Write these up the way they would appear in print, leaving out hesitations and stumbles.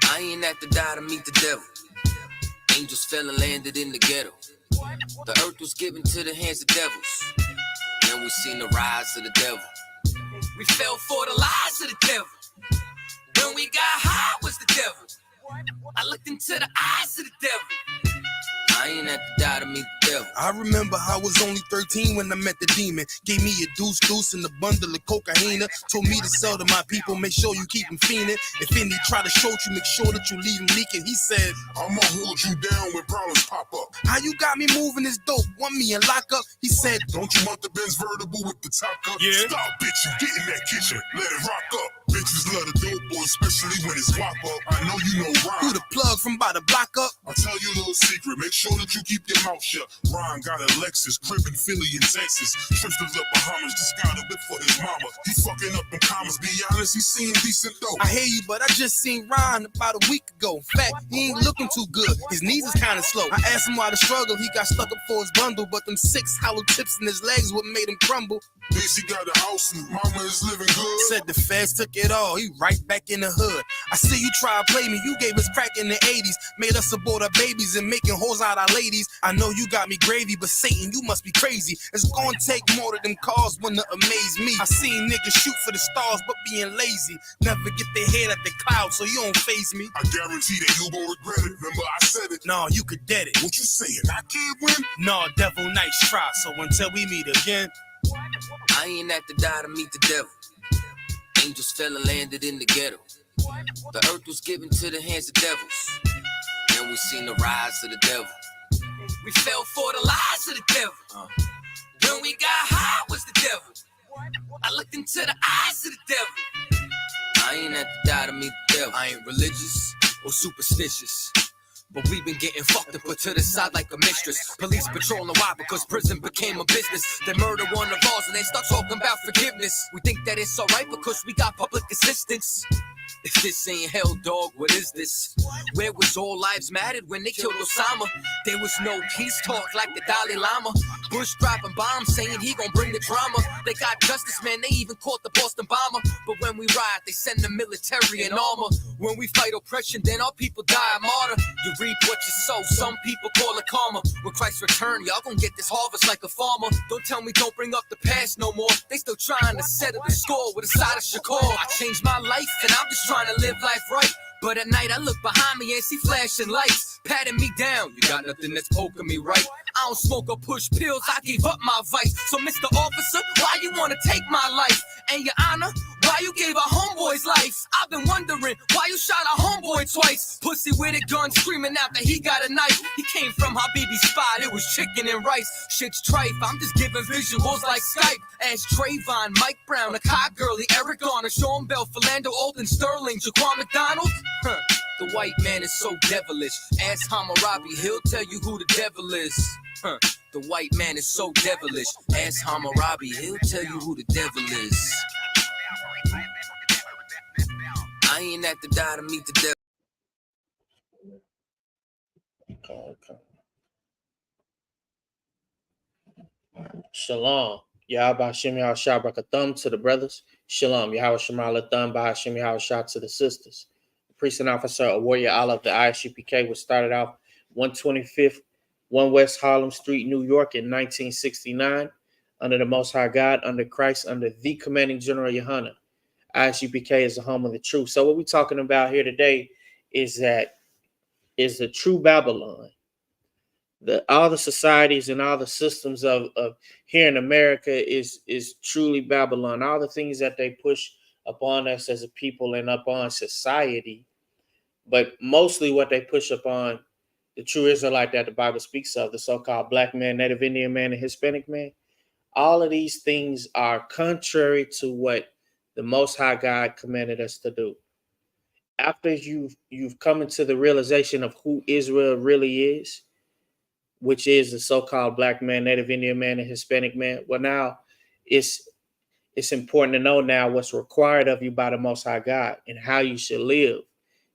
I ain't have to die to meet the devil. Angels fell and landed in the ghetto. The earth was given to the hands of devils. Then we seen the rise of the devil. We fell for the lies of the devil. When we got high was the devil. I looked into the eyes of the devil. I ain't have to die to meet the devil. I remember I was only 13 when I met the demon. Gave me a deuce and a bundle of cocaine. Told me to sell to my people, make sure you keep them fiending. If any try to shoot you, make sure that you leave them leaking. He said, I'ma hold you down when problems pop up. how you got me moving this dope? Want me in lockup? He said, Don't you want the Benz vertible with the top cup? Yeah. Stop, bitch, you get in that kitchen, let it rock up. Bitches love the dope boy, especially when it's wop up. I know you know Ron. who the plug from by the block up? I'll tell you a little secret, make sure that you keep your mouth shut. Ron got a Lexus, crib in Philly and Texas. Trips to the Bahamas, just got a whip for his mama. He fucking up them commas, be honest, he seeing decent though. I hear you, but I just seen Ron about a week ago. In fact, he ain't looking too good. His knees is kind of slow. I asked him why the struggle. He got stuck up for his bundle, but them 6 hollow tips in his legs what made him crumble. Daisy got a house and mama is living good. Said the feds took it all. He right back in the hood. I see you try to play me. You gave us crack in the 80s. Made us abort our babies and making hoes out our ladies. I know you got me gravy, but Satan, you must be crazy. It's gonna take more than them cars when to amaze me. I seen niggas shoot for the stars, but being lazy. Never get their head at the clouds, so you don't faze me. I guarantee that you gon' regret it. Remember I said it. Nah, you could dead it. What you saying? I can't win? Nah, devil, nice try. So until we meet again, I ain't have to die to meet the devil. Angels fell and landed in the ghetto. The earth was given to the hands of devils. Then we seen the rise of the devil. We fell for the lies of the devil. When we got high was the devil. I looked into the eyes of the devil. I ain't have to die to meet the devil. I ain't religious or superstitious, but we've been getting fucked and put to the side like a mistress. Police patrolling why? Because prison became a business. They murder one of ours and they start talking about forgiveness. We think that it's alright because we got public assistance. If this ain't hell, dog, what is this? Where was all lives mattered when they killed Osama? There was no peace talk like the Dalai Lama. Bush dropping bombs saying he gon' bring the drama. They got justice, man, they even caught the Boston bomber. But when we ride, they send the military in armor. When we fight oppression, then our people die a martyr. You reap what you sow, some people call it karma. When Christ return, y'all gon' get this harvest like a farmer. Don't tell me don't bring up the past no more. They still trying to settle the score with a side of Shakur. I changed my life and I'm just trying to live life right. But at night I look behind me and see flashing lights, patting me down. You got nothing that's poking me right. I don't smoke or push pills, I gave up my vice. So Mr. Officer, why you wanna take my life? And your honor, why you gave our homeboy's life? I've been wondering why you shot our homeboy twice. Pussy with a gun screaming out that he got a knife. He came from Habibi's spot, it was chicken and rice. Shit's trife, I'm just giving visuals like Skype. As Trayvon, Mike Brown, Akai Gurley, Eric Garner, Sean Bell, Philando, Alden Sterling, Jaquan McDonald. The white man is so devilish. Ask Hammurabi, he'll tell you who the devil is. The white man is so devilish. Ask Hammurabi, he'll tell you who the devil is. I ain't have to die to meet the devil. Okay. Shalom. Yahweh Hashem Yahweh Shabbat to the brothers. Shalom. Yahweh Shemar Latham Bahashem Yahweh Shah to the sisters. Priest and officer, a warrior, all of the I.S.U.P.K. was started off 125th, 1 West Harlem Street, New York in 1969, under the Most High God, under Christ, under the commanding General Yahanna. I.S.U.P.K. is the home of the truth. So what we're talking about here today is the true Babylon. All the societies and all the systems of here in America is truly Babylon. All the things that they push upon us as a people and upon society, but mostly what they push upon the true Israelite that the Bible speaks of, the so-called black man, Native Indian man, and Hispanic man. All of these things are contrary to what the Most High God commanded us to do. After you've come into the realization of who Israel really is, which is the so-called black man, Native Indian man, and Hispanic man, well, now it's important to know now what's required of you by the Most High God and how you should live,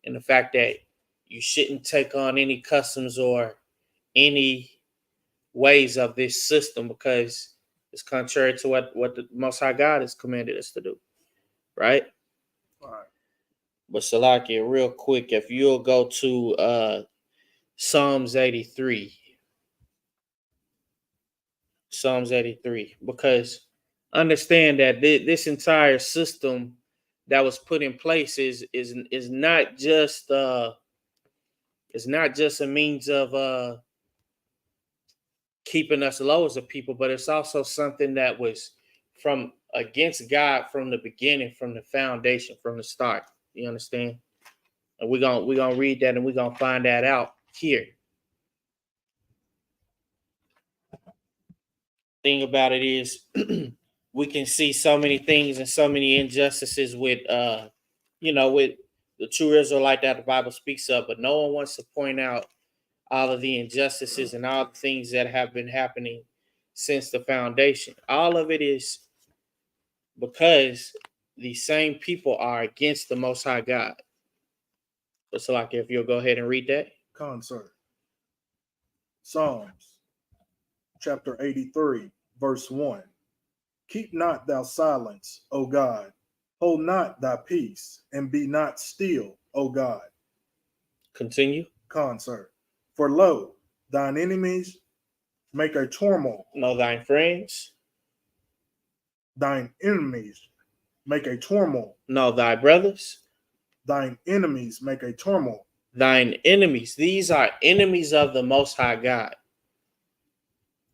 and the fact that you shouldn't take on any customs or any ways of this system, because It's contrary to what the Most High God has commanded us to do, right? All right. But Salakia, real quick, if you'll go to Psalms 83. Psalms 83, because understand that this entire system that was put in place is not just a means of keeping us low as a people, but it's also something that was from against God from the beginning, from the foundation, from the start. You understand? And we're gonna read that and we're gonna find that out here. Thing about it is we can see so many things and so many injustices with with the true Israelite that the Bible speaks of, but no one wants to point out all of the injustices and all the things that have been happening since the foundation. All of it is because the same people are against the Most High God. So like if you'll go ahead and read that. Concert. Psalms chapter 83, verse 1. Keep not thou silence, O God. Hold not thy peace, and be not still, O God. Continue. Concert. For lo, thine enemies make a turmoil. Know thine friends. Thine enemies make a turmoil. Know thy brothers. Thine enemies make a turmoil. Thine enemies. These are enemies of the Most High God.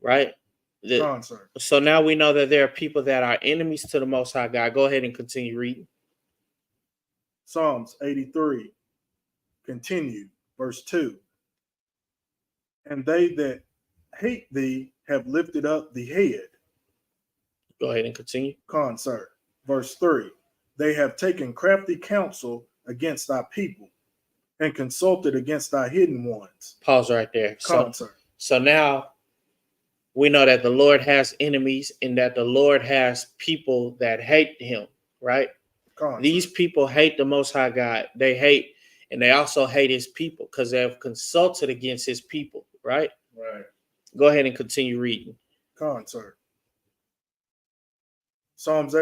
Right? Concert. So now we know that there are people that are enemies to the Most High God. Go ahead and continue reading. Psalms 83, continue, verse 2. And they that hate thee have lifted up the head. Go ahead and continue. Concert. Verse 3. They have taken crafty counsel against thy people and consulted against thy hidden ones. Pause right there. Concert. So now we know that the Lord has enemies and that the Lord has people that hate him, right? Concert. These people hate the Most High God. They hate, and they also hate his people because they have consulted against his people, right? Right. Go ahead and continue reading. Concert. Psalms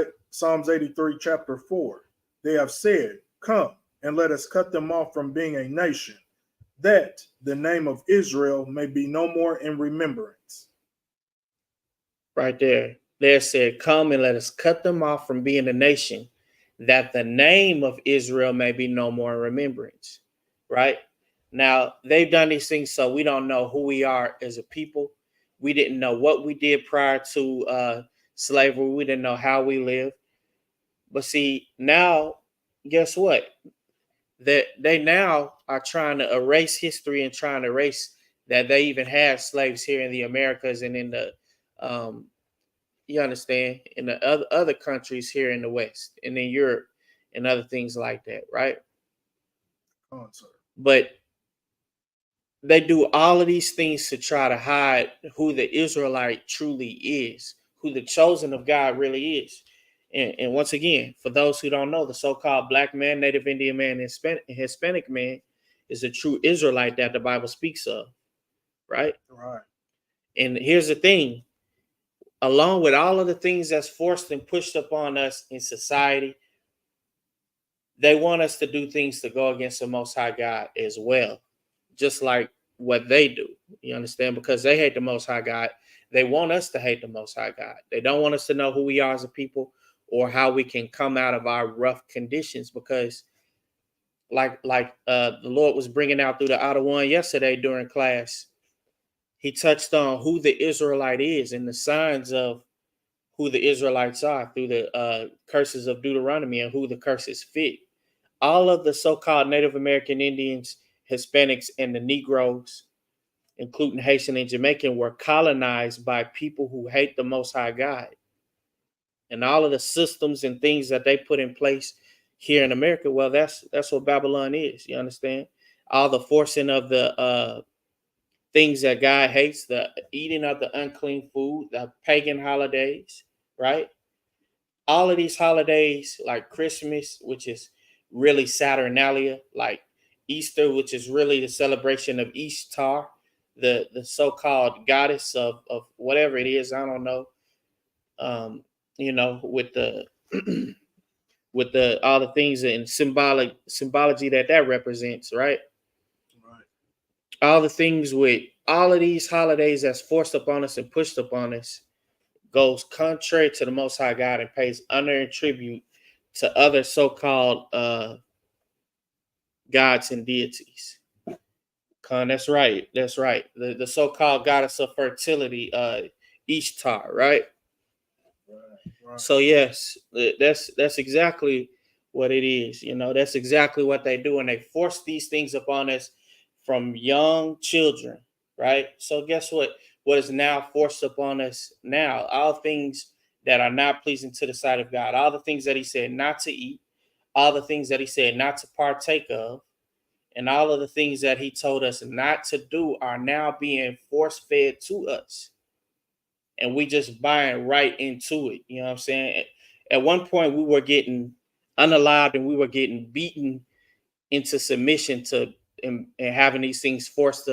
83, chapter 4. They have said, come and let us cut them off from being a nation, that the name of Israel may be no more in remembrance. Right there. They said, come and let us cut them off from being a nation, that the name of Israel may be no more in remembrance. Right? Now, they've done these things so we don't know who we are as a people. We didn't know what we did prior to slavery. We didn't know how we lived. But see, now, guess what? That they now are trying to erase history and trying to erase that they even had slaves here in the Americas and in the you understand, in the other countries here in the West and in Europe and other things like that, right? But they do all of these things to try to hide who the Israelite truly is, who the chosen of God really is. And once again, for those who don't know, the so-called black man, Native Indian man, and Hispanic man is the true Israelite that the Bible speaks of, right? Right. And here's the thing. Along with all of the things that's forced and pushed upon us in society, they want us to do things to go against the Most High God as well, just like what they do. You understand? Because they hate the Most High God. They want us to hate the Most High God. They don't want us to know who we are as a people or how we can come out of our rough conditions, because like the Lord was bringing out through the outer one yesterday during class, he touched on who the Israelite is and the signs of who the Israelites are through the curses of Deuteronomy and who the curses fit. All of the so-called Native American Indians, Hispanics, and the Negroes, including Haitian and Jamaican, were colonized by people who hate the Most High God. And all of the systems and things that they put in place here in America, well, that's what Babylon is. You understand? All the forcing of the things that God hates, the eating of the unclean food, the pagan holidays, right? All of these holidays, like Christmas, which is really Saturnalia, like Easter, which is really the celebration of Ishtar, the so-called goddess of whatever it is, I don't know. You know, with the with the all the things and symbology that represents, right? Right. All the things with all of these holidays that's forced upon us and pushed upon us goes contrary to the Most High God and pays honor and tribute to other so-called gods and deities. That's right. That's right. The so-called goddess of fertility, Ishtar, right? Right. So yes, that's exactly what it is. You know, that's exactly what they do, and they force these things upon us from young children, right? So guess what? What is now forced upon us now? All things that are not pleasing to the sight of God, all the things that He said not to eat, all the things that He said not to partake of, and all of the things that He told us not to do are now being force fed to us, and we just buying right into it. You know what I'm saying? At one point, we were getting unalive and we were getting beaten into submission to and having these things forced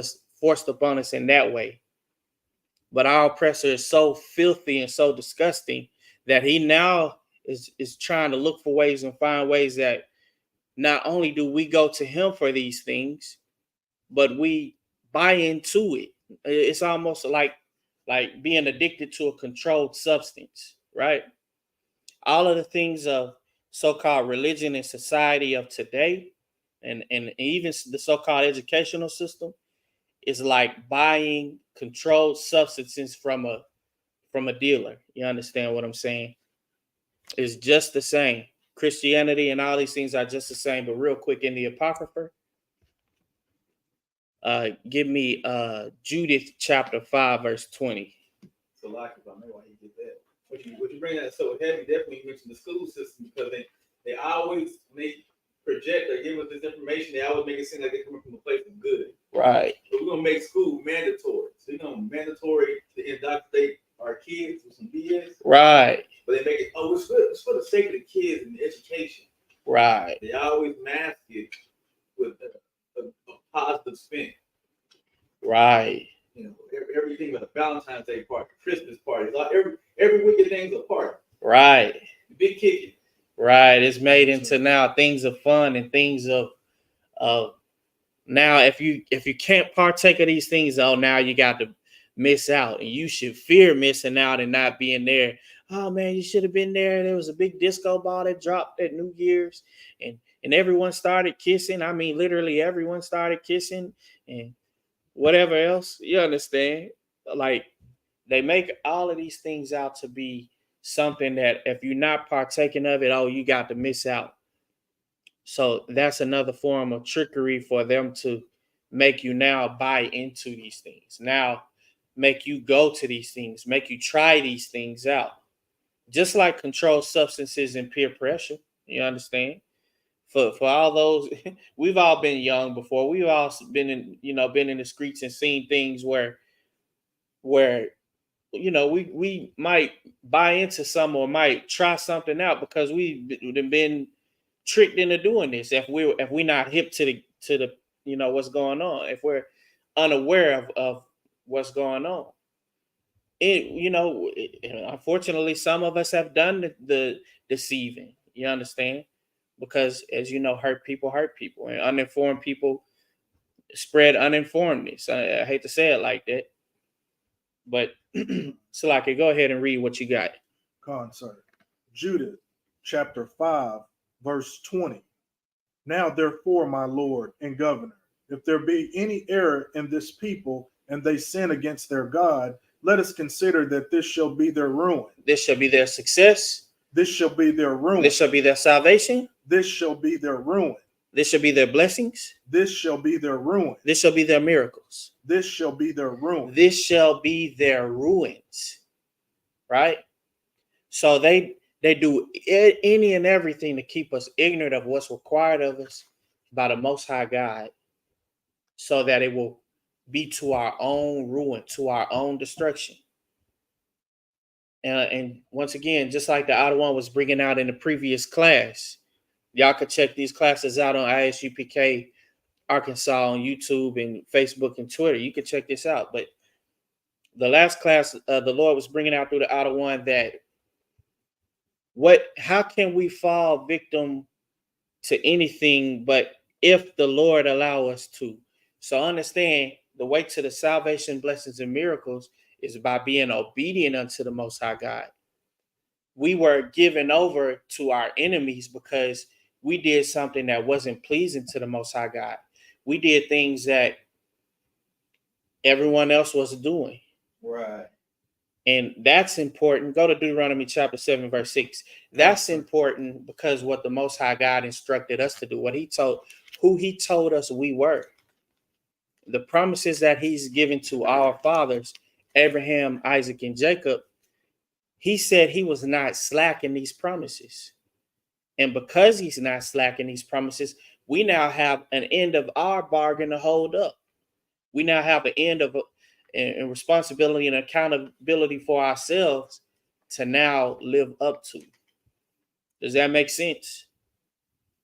upon us in that way. But our oppressor is so filthy and so disgusting that he now is trying to look for ways and find ways that not only do we go to him for these things, but we buy into it. It's almost like being addicted to a controlled substance, right? All of the things of so-called religion and society of today, and even the so-called educational system, is like buying controlled substances from a dealer. You understand what I'm saying? It's just the same. Christianity and all these things are just the same. But real quick, in the Apocrypha, give me Judith chapter 5, verse 20. So like if I know why he did that. What you bring that so heavy, definitely you mentioned the school system because they always when they project or give us this information, they always make it seem like they're coming from a place of good. Right. But we're gonna make school mandatory. So we're gonna mandatory to indoctrinate our kids with some BS. Right. But they make it it's for the sake of the kids and the education. Right. They always mask it with a positive spin. Right. You know, everything but a Valentine's Day party, Christmas party, every wicked thing's a party. Right. Big kicking. Right. It's made into now things of fun and things of now if you can't partake of these things, oh, now you got to miss out, and you should fear missing out and not being there. Oh man, you should have been there. There was a big disco ball that dropped at New Year's, and everyone started kissing. I mean, literally everyone started kissing and whatever else. You understand? Like they make all of these things out to be something that if you're not partaking of it, oh, you got to miss out. So that's another form of trickery for them to make you now buy into these things. Now make you go to these things, make you try these things out. Just like controlled substances and peer pressure. You understand? For all those, we've all been young before. We've all been been in the streets and seen things where we might buy into some or might try something out because we've been tricked into doing this. If we're not hip to the what's going on, if we're unaware of what's going on, unfortunately, some of us have done the deceiving. You understand? Because as you know, hurt people, and uninformed people spread uninformedness. I hate to say it like that, but Salaki, go ahead and read what you got. Concert. Judith, chapter 5, verse 20. Now, therefore, my Lord and Governor, if there be any error in this people and they sin against their God, let us consider that this shall be their ruin. This shall be their success. This shall be their ruin. This shall be their salvation. This shall be their ruin. This shall be their blessings. This shall be their ruin. This shall be their miracles. This shall be their ruin. This shall be their ruins. Right? So they do any and everything to keep us ignorant of what's required of us by the Most High God, so that it will be to our own ruin, to our own destruction. And once again, just like the other one was bringing out in the previous class, y'all could check these classes out on I.S.U.P.K. Arkansas on YouTube and Facebook and Twitter. You can check this out. But the last class, the Lord was bringing out through the outer one that How can we fall victim to anything but if the Lord allow us to? So understand, the way to the salvation, blessings, and miracles is by being obedient unto the Most High God. We were given over to our enemies because we did something that wasn't pleasing to the Most High God. We did things that everyone else was doing. Right. And that's important. Go to Deuteronomy chapter 7, verse 6. That's important because what the Most High God instructed us to do, who he told us we were. The promises that he's given to our fathers, Abraham, Isaac, and Jacob, he said he was not slack in these promises. And because he's not slack in these promises, we now have an end of our bargain to hold up. We now have an end of and responsibility and accountability for ourselves to now live up to. Does that make sense?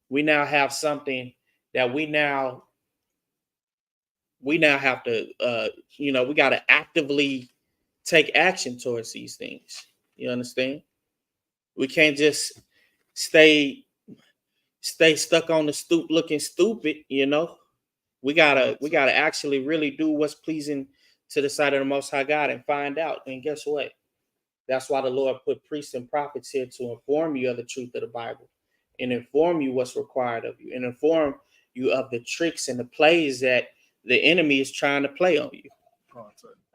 We now have something that we now have to we got to actively take action towards these things. You understand? We can't just stay stuck on the stoop looking stupid. We gotta actually really do what's pleasing to the sight of the Most High God and find out. And guess what? That's why the Lord put priests and prophets here to inform you of the truth of the Bible and inform you what's required of you and inform you of the tricks and the plays that the enemy is trying to play on you.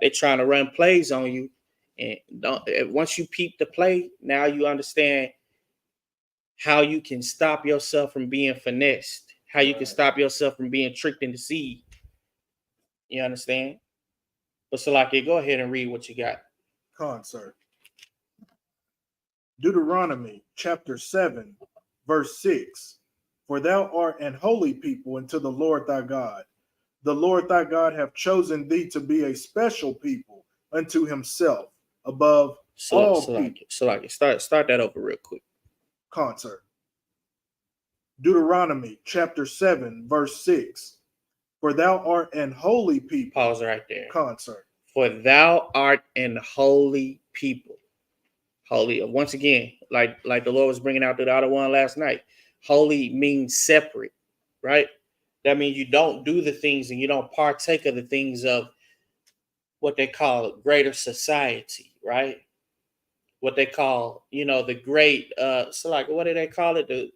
They're trying to run plays on you. And once you peep the play, now you understand how you can stop yourself from being finessed, how you can stop yourself from being tricked and deceived. You understand? But Salaki, go ahead and read what you got. Concert. Deuteronomy chapter 7, verse 6. For thou art an holy people unto the Lord thy God. The Lord thy God hath chosen thee to be a special people unto himself above all people. Salaki, start that over real quick. Concert. Deuteronomy chapter 7, verse 6. For thou art an holy people. Pause right there. Concert. For thou art an holy people. Holy, once again, like the Lord was bringing out the other one last night. Holy means separate, right? That means you don't do the things and you don't partake of the things of what they call greater society, right? What they call, the great, so like, what do they call it? The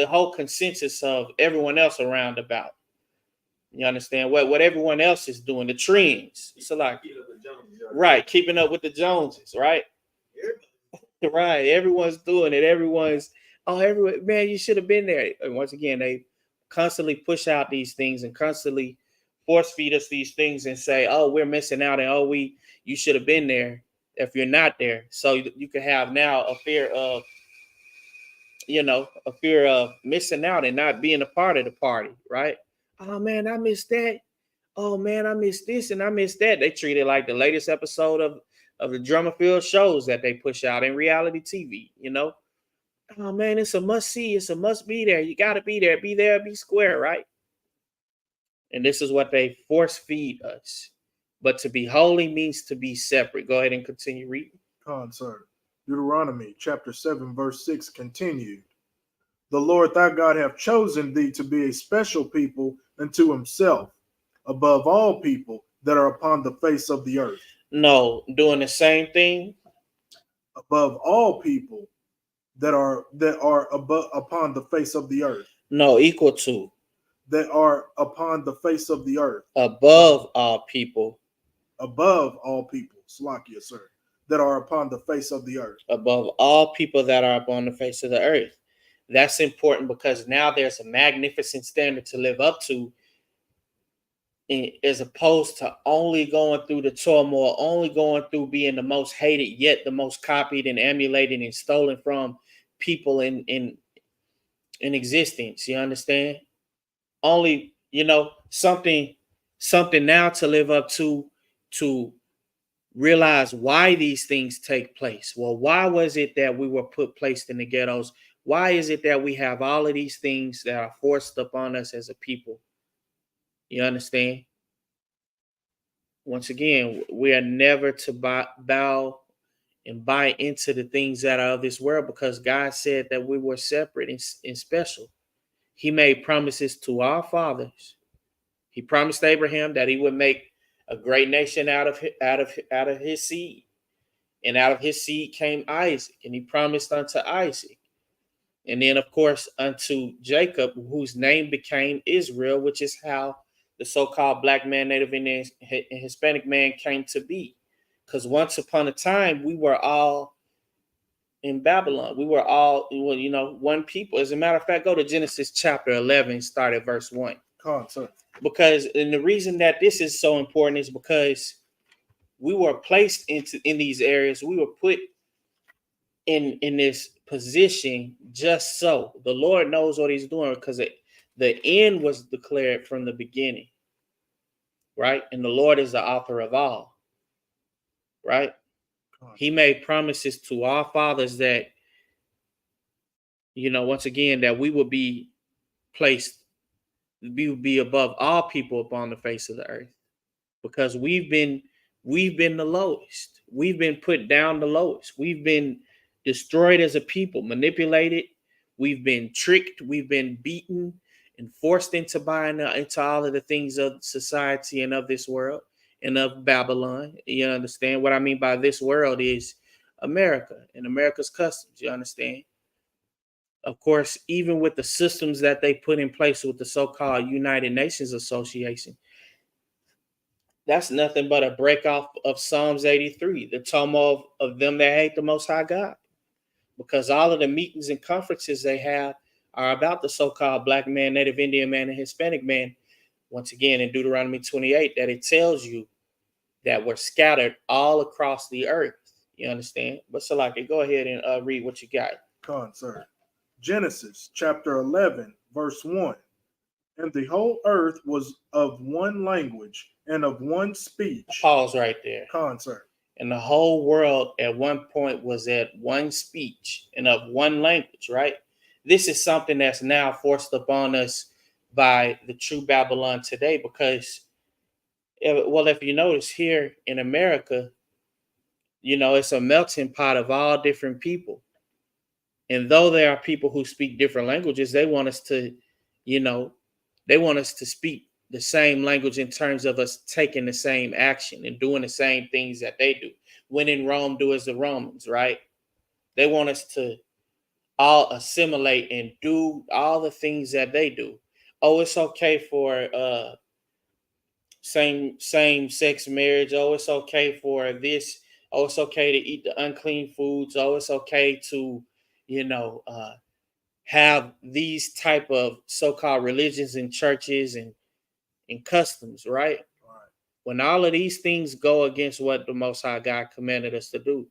whole consensus of everyone else around about. You understand what everyone else is doing, the trends. So like, right, keeping up with the Joneses, right? Right, everyone's doing it. Everyone, man, you should have been there. And once again, they constantly push out these things and constantly force feed us these things and say, oh, we're missing out, and you should have been there if you're not there. So you can have now a fear of missing out and not being a part of the party, right? Oh man, I missed that. Oh man, I missed this and I missed that. They treat it like the latest episode of the drama filled shows that they push out in reality TV, Oh man, it's a must see, it's a must be there. You gotta be there, be square, right? And this is what they force feed us. But to be holy means to be separate. Go ahead and continue reading. Concert. Deuteronomy chapter 7, verse 6 continued. The Lord thy God hath chosen thee to be a special people unto himself, above all people that are upon the face of the earth. No, doing the same thing. Above all people that are above upon the face of the earth. No, equal to. That are upon the face of the earth. Above all people. Above all people, Slakia, sir, that are upon the face of the earth. Above all people that are upon the face of the earth. That's important because now there's a magnificent standard to live up to, as opposed to only going through the turmoil, only going through being the most hated, yet the most copied and emulated and stolen from people in existence. You understand? Only, something now to live up to realize why these things take place. Well, why was it that we were placed in the ghettos? Why is it that we have all of these things that are forced upon us as a people? You understand? once again, we are never to bow and buy into the things that are of this world, because God said that we were separate and special. He made promises to our fathers. He promised Abraham that he would make a great nation out of his seed, and out of his seed came Isaac, and he promised unto Isaac, and then of course unto Jacob, whose name became Israel, which is how the so-called black man, Native Indian, and Hispanic man came to be. Because once upon a time, we were all in Babylon. We were all, one people. As a matter of fact, go to Genesis chapter 11, start at verse 1. Because, and the reason that this is so important is because we were placed in these areas. We were put in this position just so. The Lord knows what he's doing, because the end was declared from the beginning, right? And the Lord is the author of all, right? He made promises to our fathers that, once again, that we would be placed, we would be above all people upon the face of the earth, because we've been the lowest. We've been put down the lowest. We've been destroyed as a people, manipulated. We've been tricked. We've been beaten and forced into buying into all of the things of society and of this world and of Babylon. You understand what I mean by this world is America and America's customs. You understand? Of course, even with the systems that they put in place with the so-called United Nations Association, that's nothing but a break off of Psalms 83, the turmoil of them that hate the Most High God. Because all of the meetings and conferences they have are about the so-called black man, Native Indian man, and Hispanic man. Once again, in Deuteronomy 28, that it tells you that we're scattered all across the earth. You understand? But Salaki, go ahead and read what you got. Sir. Genesis chapter 11, verse 1. And the whole earth was of one language and of one speech. Pause right there. Sir. And the whole world at one point was at one speech and of one language, right? This is something that's now forced upon us by the true Babylon today, because, well, if you notice here in America, it's a melting pot of all different people. And though there are people who speak different languages, they want us to, speak the same language in terms of us taking the same action and doing the same things that they do. When in Rome, do as the Romans, right? They want us to all assimilate and do all the things that they do. Oh, it's okay for same-sex marriage. Oh, it's okay for this. Oh, it's okay to eat the unclean foods. Oh, it's okay to, have these type of so-called religions and churches and customs, right? When all of these things go against what the Most High God commanded us to do.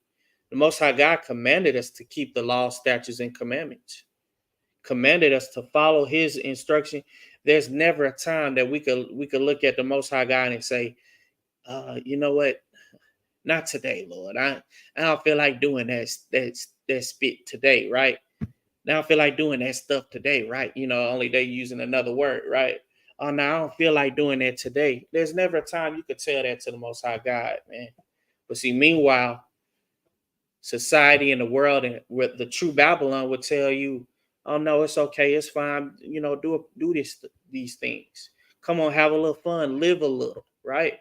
The Most High God commanded us to keep the law, statutes, and commandments. Commanded us to follow his instruction. There's never a time that we could look at the Most High God and say, you know what? Not today, Lord. I don't feel like doing that spit today, right? I don't feel like doing that stuff today, right? Only they using another word, right? Oh, no, I don't feel like doing that today. There's never a time you could tell that to the Most High God, man. But see, meanwhile, society and the world and with the true Babylon would tell you, oh no, it's okay, it's fine, do these things. Come on, have a little fun, live a little, right?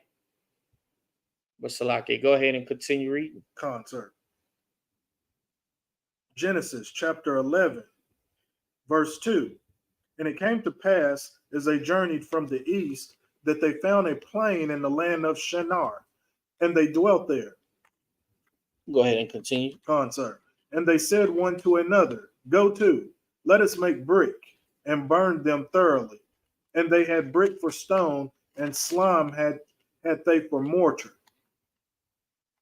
But Salaki, go ahead and continue reading. Sir. Genesis chapter 11, verse 2. And it came to pass, as they journeyed from the east, that they found a plain in the land of Shinar, and they dwelt there. Go ahead and continue. Sir. And they said one to another, go to, let us make brick, and burn them thoroughly. And they had brick for stone, and slime had they for mortar.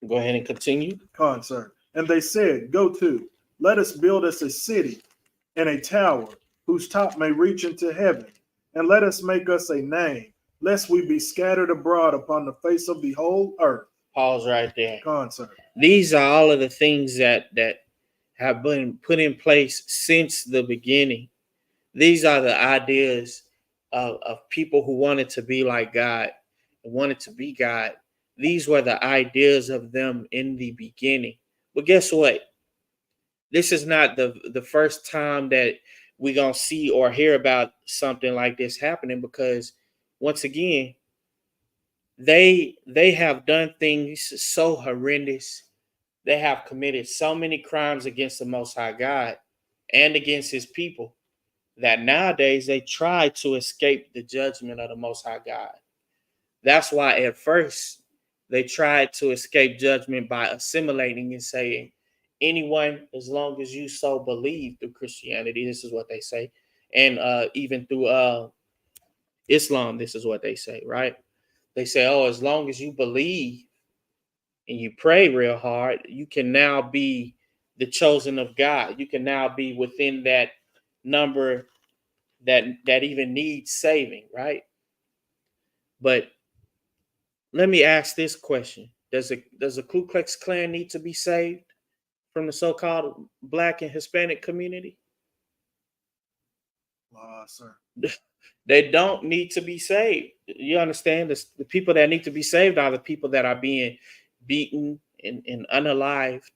Go ahead and continue. Sir. And they said, go to, let us build us a city and a tower, whose top may reach into heaven, and let us make us a name, lest we be scattered abroad upon the face of the whole earth. Pause right there. Sir. These are all of the things that have been put in place since the beginning. These are the ideas of people who wanted to be like God, wanted to be God, These were the ideas of them in the beginning. But guess what? This is not the first time that we're gonna see or hear about something like this happening, because once again, they have done things so horrendous. They have committed so many crimes against the Most High God and against His people that nowadays they try to escape the judgment of the Most High God. That's why at first they tried to escape judgment by assimilating and saying, anyone, as long as you so believe through Christianity, this is what they say, and even through Islam, this is what they say, right? They say, oh, as long as you believe and you pray real hard, you can now be the chosen of God. You can now be within that number that even needs saving, right? But let me ask this question: does a Ku Klux Klan need to be saved from the so-called Black and Hispanic community? Sir. They don't need to be saved. You understand? The people that need to be saved are the people that are being beaten and unalived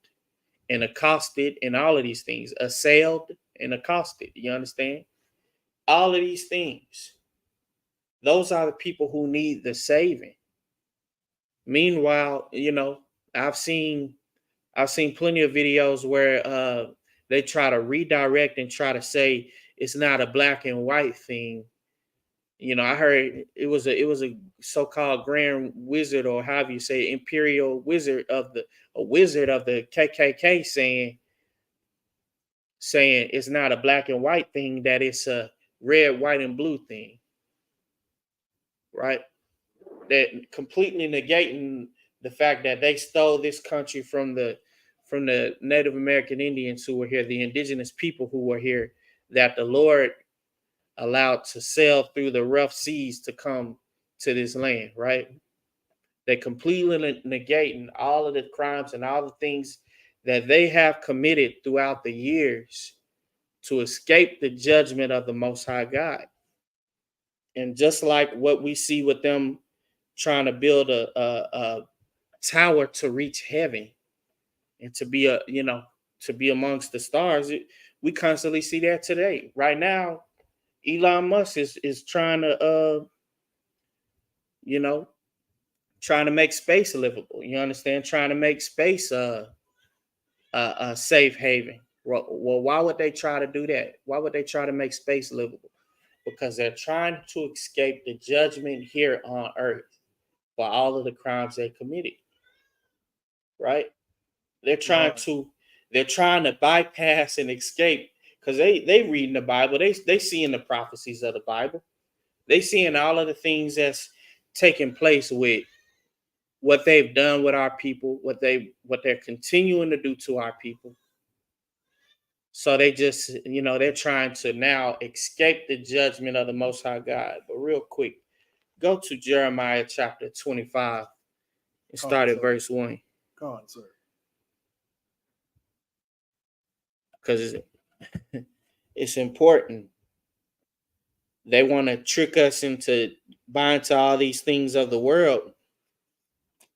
and accosted and all of these things, assailed and accosted. You understand? All of these things. Those are the people who need the saving. Meanwhile, I've seen plenty of videos where they try to redirect and try to say it's not a black and white thing. I heard it was a so-called grand wizard, or however you say, imperial wizard of the KKK saying it's not a black and white thing, that it's a red, white, and blue thing, right? That completely negating the fact that they stole this country from the Native American Indians who were here, the indigenous people who were here, that the Lord allowed to sail through the rough seas to come to this land, right? They completely negating all of the crimes and all the things that they have committed throughout the years to escape the judgment of the Most High God. And just like what we see with them trying to build a tower to reach heaven and to be to be amongst the stars, we constantly see that today. Right now, Elon Musk is trying to trying to make space livable. You understand? Trying to make space a safe haven. Well, why would they try to do that? Why would they try to make space livable? Because they're trying to escape the judgment here on earth for all of the crimes they committed. Right? They're trying to bypass and escape, because they reading the Bible. They seeing the prophecies of the Bible. They seeing all of the things that's taking place with what they've done with our people, what they're continuing to do to our people. So they just, they're trying to now escape the judgment of the Most High God. But real quick, go to Jeremiah chapter 25 and start at verse 1. Come on, sir. Because it's important. They want to trick us into buying to all these things of the world.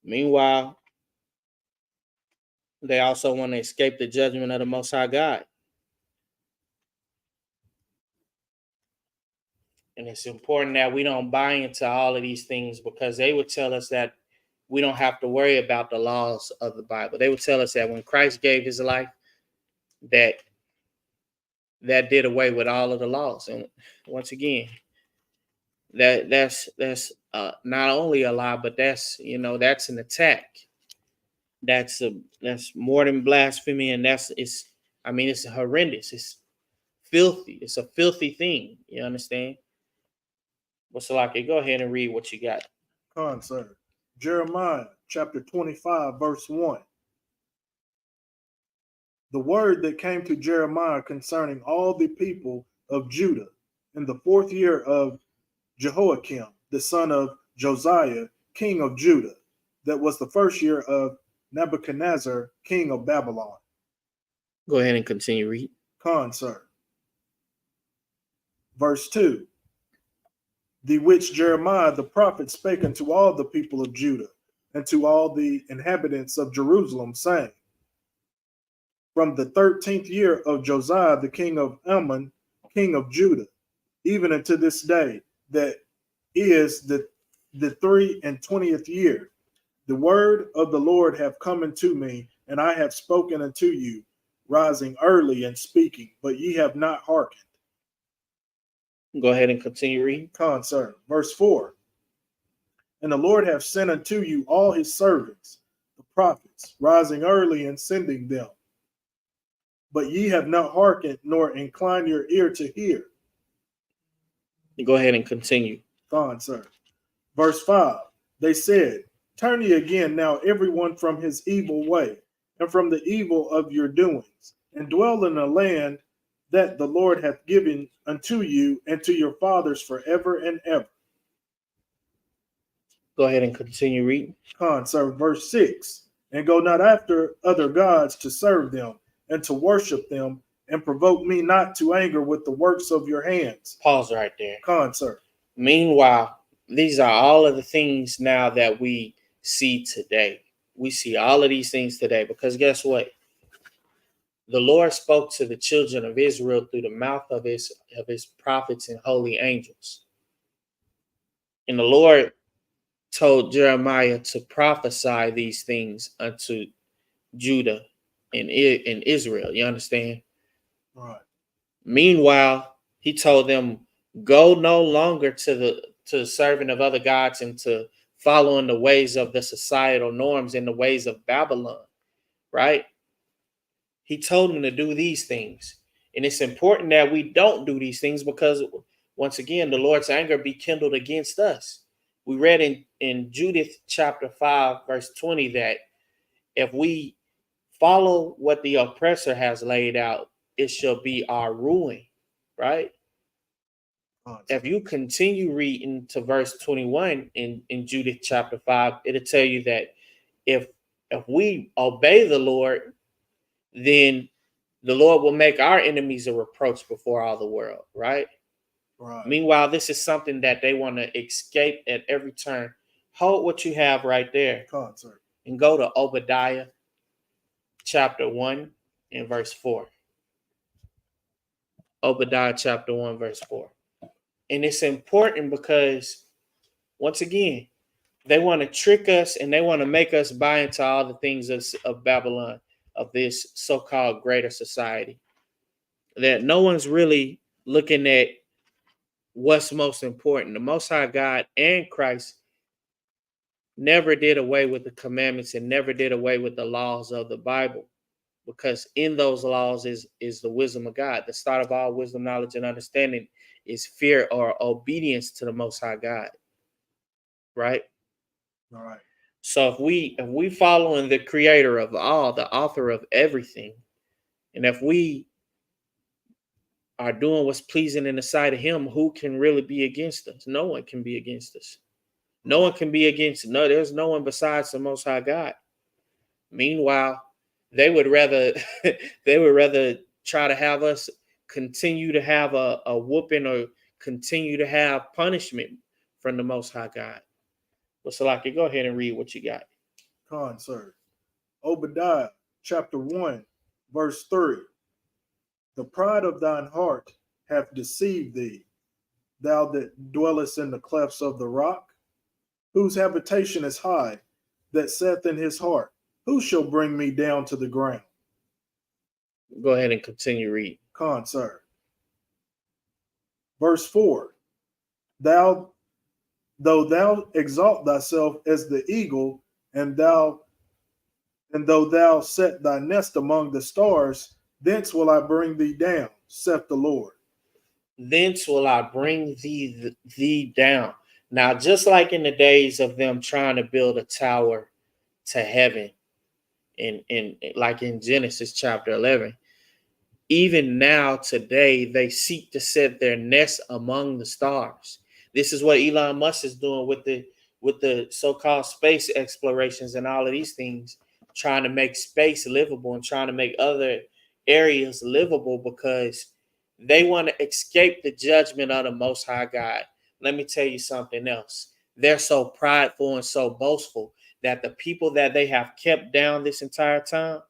Meanwhile, they also want to escape the judgment of the Most High God. And it's important that we don't buy into all of these things, because they would tell us that we don't have to worry about the laws of the Bible. They would tell us that when Christ gave his life, that did away with all of the laws. And once again, that's not only a lie, but that's an attack. That's more than blasphemy, and it's horrendous. It's filthy. It's a filthy thing. You understand? Well, Salaki, go ahead and read what you got. Come on, sir. Jeremiah chapter 25, verse 1. The word that came to Jeremiah concerning all the people of Judah in the 4th year of Jehoiakim, the son of Josiah, king of Judah, that was the 1st year of Nebuchadnezzar, king of Babylon. Go ahead and continue read. Come on, sir. Verse 2. The which Jeremiah the prophet spake unto all the people of Judah and to all the inhabitants of Jerusalem, saying, from the 13th year of Josiah, the king of Ammon, king of Judah, even unto this day, that is the 23rd year, the word of the Lord have come unto me, and I have spoken unto you, rising early and speaking, but ye have not hearkened. Go ahead and continue reading. Concern. Verse 4. And the Lord hath sent unto you all his servants, the prophets, rising early and sending them. But ye have not hearkened, nor inclined your ear to hear. Go ahead and continue. Concern. Verse 5. They said, turn ye again now everyone from his evil way, and from the evil of your doings, and dwell in a land that the Lord hath given unto you and to your fathers forever and ever. Go ahead and continue reading. Concern. Verse 6. And go not after other gods to serve them, and to worship them, and provoke me not to anger with the works of your hands. Pause right there. Concern. Meanwhile, these are all of the things now that we see today. We see all of these things today because guess what? The Lord spoke to the children of Israel through the mouth of his prophets and holy angels. And the Lord told Jeremiah to prophesy these things unto Judah and Israel. You understand? Right. Meanwhile, he told them, go no longer to the serving of other gods and to following the ways of the societal norms and the ways of Babylon, right? He told them to do these things. And it's important that we don't do these things because, once again, the Lord's anger be kindled against us. We read in Judith chapter 5, verse 20, that if we follow what the oppressor has laid out, it shall be our ruin, right? If you continue reading to verse 21 in Judith chapter 5, it'll tell you that if we obey the Lord, then the Lord will make our enemies a reproach before all the world, right? Right. Meanwhile, this is something that they want to escape at every turn. Hold what you have right there. Concert. And go to Obadiah chapter 1 and verse 4. Obadiah chapter 1, verse 4. And it's important because, once again, they want to trick us and they want to make us buy into all the things of Babylon, of this so-called greater society. That no one's really looking at what's most important. The Most High God and Christ never did away with the commandments and never did away with the laws of the Bible, because in those laws is the wisdom of God. The start of all wisdom, knowledge, and understanding is fear or obedience to the Most High God, right? All right. So if we following the creator of all, the author of everything, and if we are doing what's pleasing in the sight of him, who can really be against us? No one can be against us. No one can be against. No, there's no one besides the Most High God. Meanwhile, they would rather try to have us continue to have a whooping or continue to have punishment from the Most High God. Well, Salaki, go ahead and read what you got. Concert. Obadiah chapter 1, verse 3. The pride of thine heart hath deceived thee, thou that dwellest in the clefts of the rock, whose habitation is high, that saith in his heart, who shall bring me down to the ground? Go ahead and continue reading. Concert. Verse 4. Though thou exalt thyself as the eagle, and though thou set thy nest among the stars, thence will I bring thee down, saith the Lord. Thence will I bring thee down. Now, just like in the days of them trying to build a tower to heaven, in like in Genesis chapter 11, even now today they seek to set their nest among the stars. This is what Elon Musk is doing with the so-called space explorations and all of these things, trying to make space livable and trying to make other areas livable because they want to escape the judgment of the Most High God. Let me tell you something else. they're so prideful and so boastful that the people that they have kept down this entire time,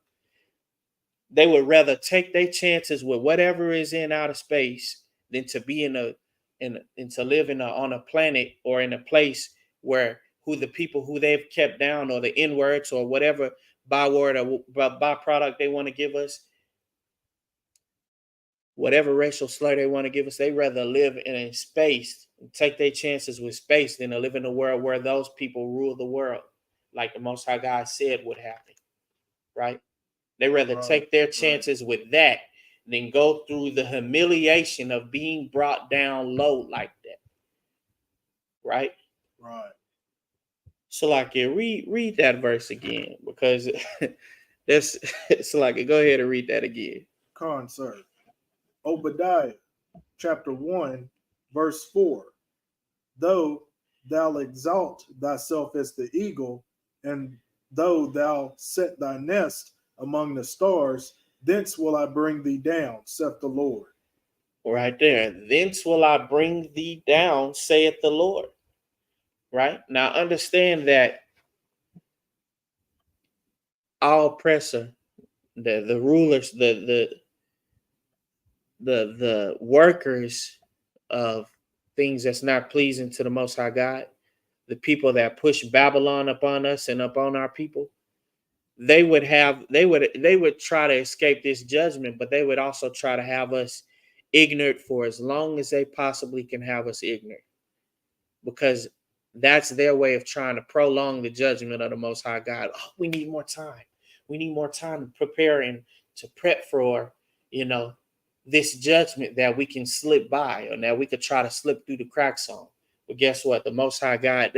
they would rather take their chances with whatever is in outer space than to be and to live on a planet or in a place where who the people who they've kept down, or the N-words or whatever byword or byproduct they want to give us, whatever racial slur they want to give us, they rather live in a space and take their chances with space than to live in a world where those people rule the world, like the Most High God said would happen, right? They rather take their chances with that than go through the humiliation of being brought down low like that, right? Right. So, like, yeah, read that verse again, because that's it's like, go ahead and read that again. Con, sir. Obadiah chapter 1, verse 4. Though thou exalt thyself as the eagle, and though thou set thy nest among the stars, thence will I bring thee down, saith the Lord. Right there. Thence will I bring thee down, saith the Lord. Right? Now understand that our oppressor, the rulers, the workers of things that's not pleasing to the Most High God, the people that push Babylon upon us and upon our people, they would try to escape this judgment, but they would also try to have us ignorant for as long as they possibly can have us ignorant, because that's their way of trying to prolong the judgment of the Most High God. Oh, we need more time. We need more time to prepare and to prep for, this judgment that we can slip by, or that we could try to slip through the cracks on. But guess what? The Most High God,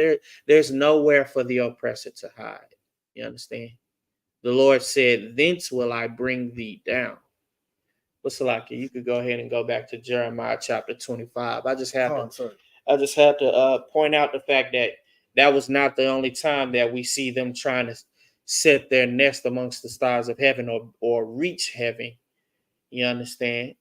there's nowhere for the oppressor to hide. You understand? The Lord said, "Thence will I bring thee down." What's like? You could go ahead and go back to Jeremiah chapter 25. I just have to point out the fact that that was not the only time that we see them trying to set their nest amongst the stars of heaven, or reach heaven. You understand?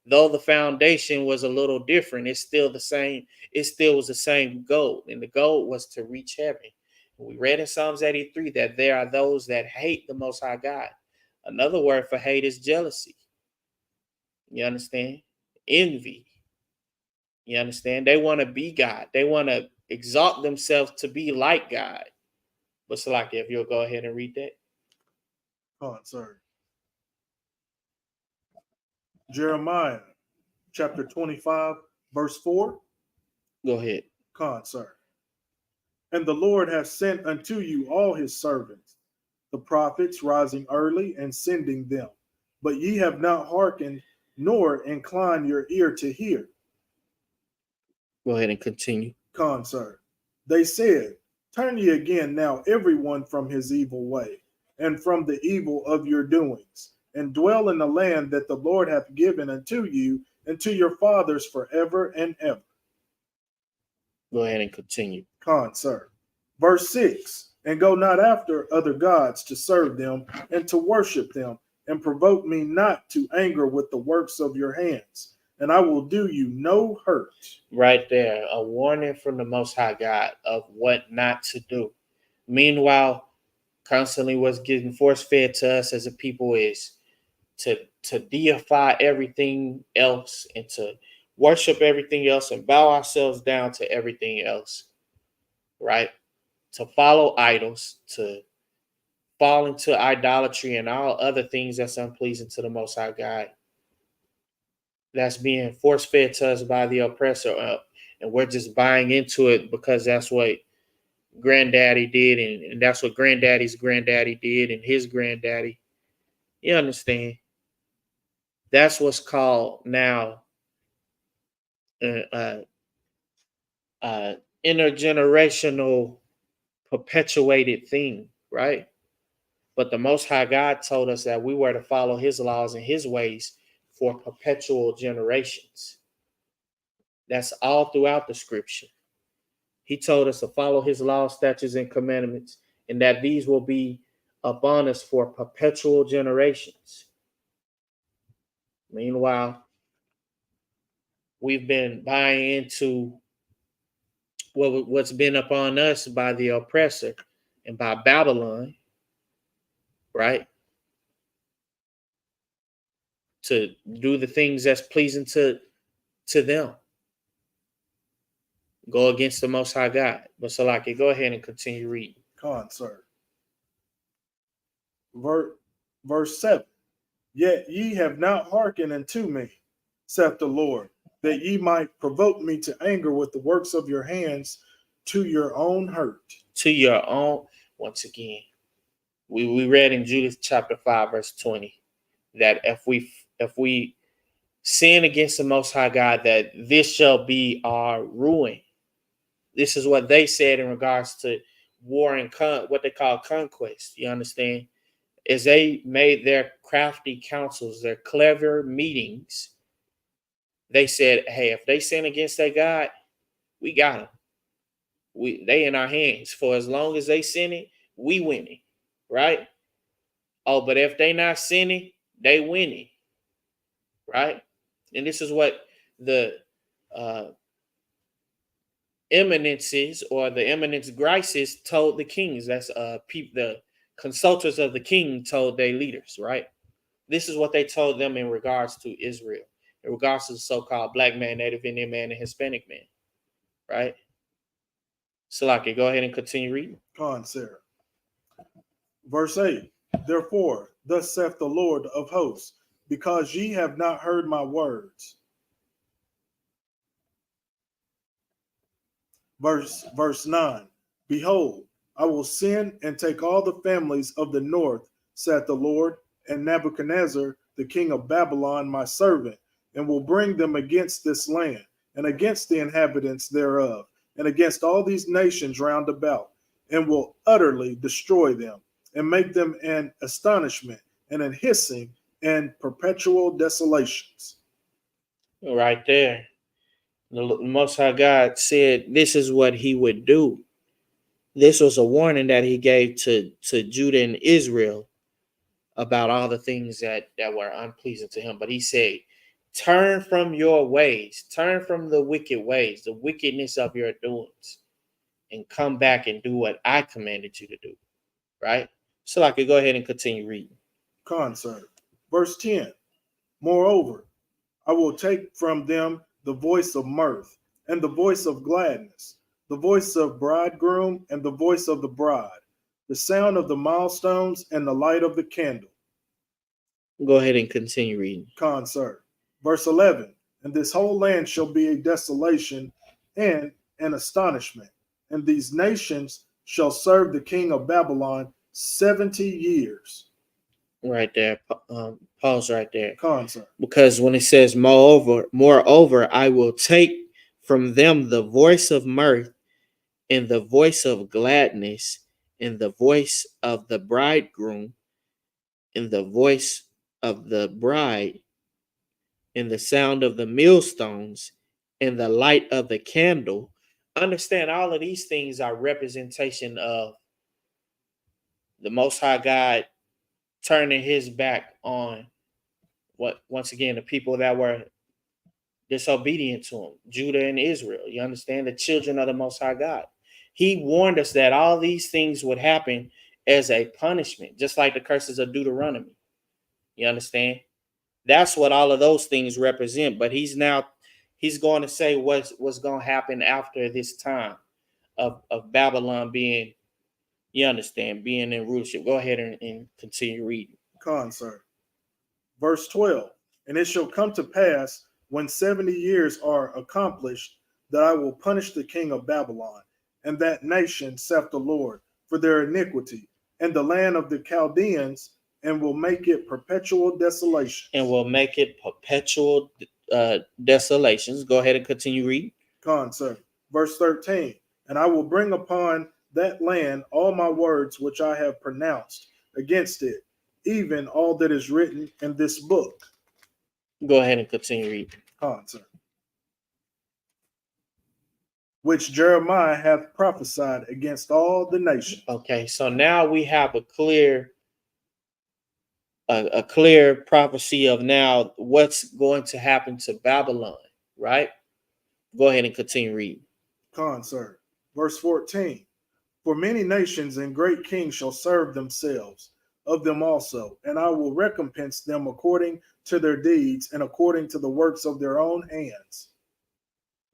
Though the foundation was a little different, it's still the same. It still was the same goal, and the goal was to reach heaven. We read in Psalms 83 that there are those that hate the Most High God. Another word for hate is jealousy. You understand? Envy. You understand? They want to be God. They want to exalt themselves to be like God. But Salaki, if you'll go ahead and read that. Sir. Jeremiah chapter 25, verse 4. Go ahead. Sir. And the Lord hath sent unto you all his servants, the prophets, rising early and sending them. But ye have not hearkened, nor inclined your ear to hear. Go ahead and continue. Sir. They said, turn ye again now every one from his evil way, and from the evil of your doings, and dwell in the land that the Lord hath given unto you and to your fathers forever and ever. Go ahead and continue. Sir. Verse 6. And go not after other gods to serve them and to worship them, and provoke me not to anger with the works of your hands, and I will do you no hurt. Right there, a warning from the Most High God of what not to do. Meanwhile, constantly what's getting force-fed to us as a people is to deify everything else, and to worship everything else, and bow ourselves down to everything else, right? To follow idols, to fall into idolatry and all other things that's unpleasing to the Most High God. That's being force-fed to us by the oppressor, and we're just buying into it because that's what granddaddy did, and that's what granddaddy's granddaddy did, and his granddaddy. You understand? That's what's called now intergenerational perpetuated thing, right? But the Most High God told us that we were to follow his laws and his ways for perpetual generations. That's all throughout the scripture. He told us to follow his laws, statutes, and commandments, and that these will be upon us for perpetual generations. Meanwhile, we've been buying into what's been upon us by the oppressor and by Babylon, right? To do the things that's pleasing to them. Go against the Most High God. But Salaki, go ahead and continue reading. Con, sir. Verse 7. Yet ye have not hearkened unto me, saith the Lord, that ye might provoke me to anger with the works of your hands to your own hurt. To your own, once again, we read in Judith chapter 5, verse 20, that if we sin against the Most High God, that this shall be our ruin. This is what they said in regards to war and what they call conquest. You understand? As they made their crafty counsels, their clever meetings, they said, hey, if they sin against their God, we got them. They in our hands. For as long as they sinning, we winning. Right? Oh, but if they not sinning, they winning. Right? And this is what the eminences or the eminence graces told the kings. That's the consultants of the king told their leaders, right? This is what they told them in regards to Israel, in regards to the so-called black man, Native Indian man, and Hispanic man, right? Salaki, go ahead and continue reading. Con, sir. Verse 8. Therefore, thus saith the Lord of hosts, because ye have not heard my words. Verse 9. Behold, I will send and take all the families of the north, saith the Lord, and Nebuchadnezzar, the king of Babylon, my servant, and will bring them against this land, and against the inhabitants thereof, and against all these nations round about, and will utterly destroy them, and make them an astonishment, and an hissing, and perpetual desolations. Right there. The Most High God said this is what he would do. This was a warning that he gave to Judah and Israel about all the things that were unpleasing to him. But he said, turn from your ways, turn from the wicked ways, the wickedness of your doings, and come back and do what I commanded you to do. Right? So I could go ahead and continue reading. Concert. Verse 10. Moreover, I will take from them the voice of mirth, and the voice of gladness, the voice of bridegroom, and the voice of the bride, the sound of the milestones, and the light of the candle. Go ahead and continue reading. Concert. Verse 11. And this whole land shall be a desolation and an astonishment, and these nations shall serve the king of Babylon 70 years. Right there. Pause right there. Concert. Because when it says, moreover, I will take from them the voice of mirth, and the voice of gladness, and the voice of the bridegroom, and the voice of the bride, and the sound of the millstones, and the light of the candle. Understand, all of these things are representation of the Most High God turning his back on once again, the people that were disobedient to him, Judah and Israel. You understand? The children of the Most High God. He warned us that all these things would happen as a punishment, just like the curses of Deuteronomy. You understand? That's what all of those things represent. But he's going to say what's going to happen after this time of Babylon being, you understand, being in rulership. Go ahead and continue reading. Concert. Verse 12. And it shall come to pass when 70 years are accomplished, that I will punish the king of Babylon and that nation, saith the Lord, for their iniquity, and the land of the Chaldeans, and will make it perpetual desolation. And will make it perpetual desolations. Go ahead and continue reading. Concert. Verse 13. And I will bring upon that land all my words which I have pronounced against it, even all that is written in this book. Go ahead and continue reading. Concert. Which Jeremiah hath prophesied against all the nations. Okay, so now we have a clear prophecy of now what's going to happen to Babylon, right? Go ahead and continue reading. Concert. Verse 14. For many nations and great kings shall serve themselves of them also, and I will recompense them according to their deeds and according to the works of their own hands.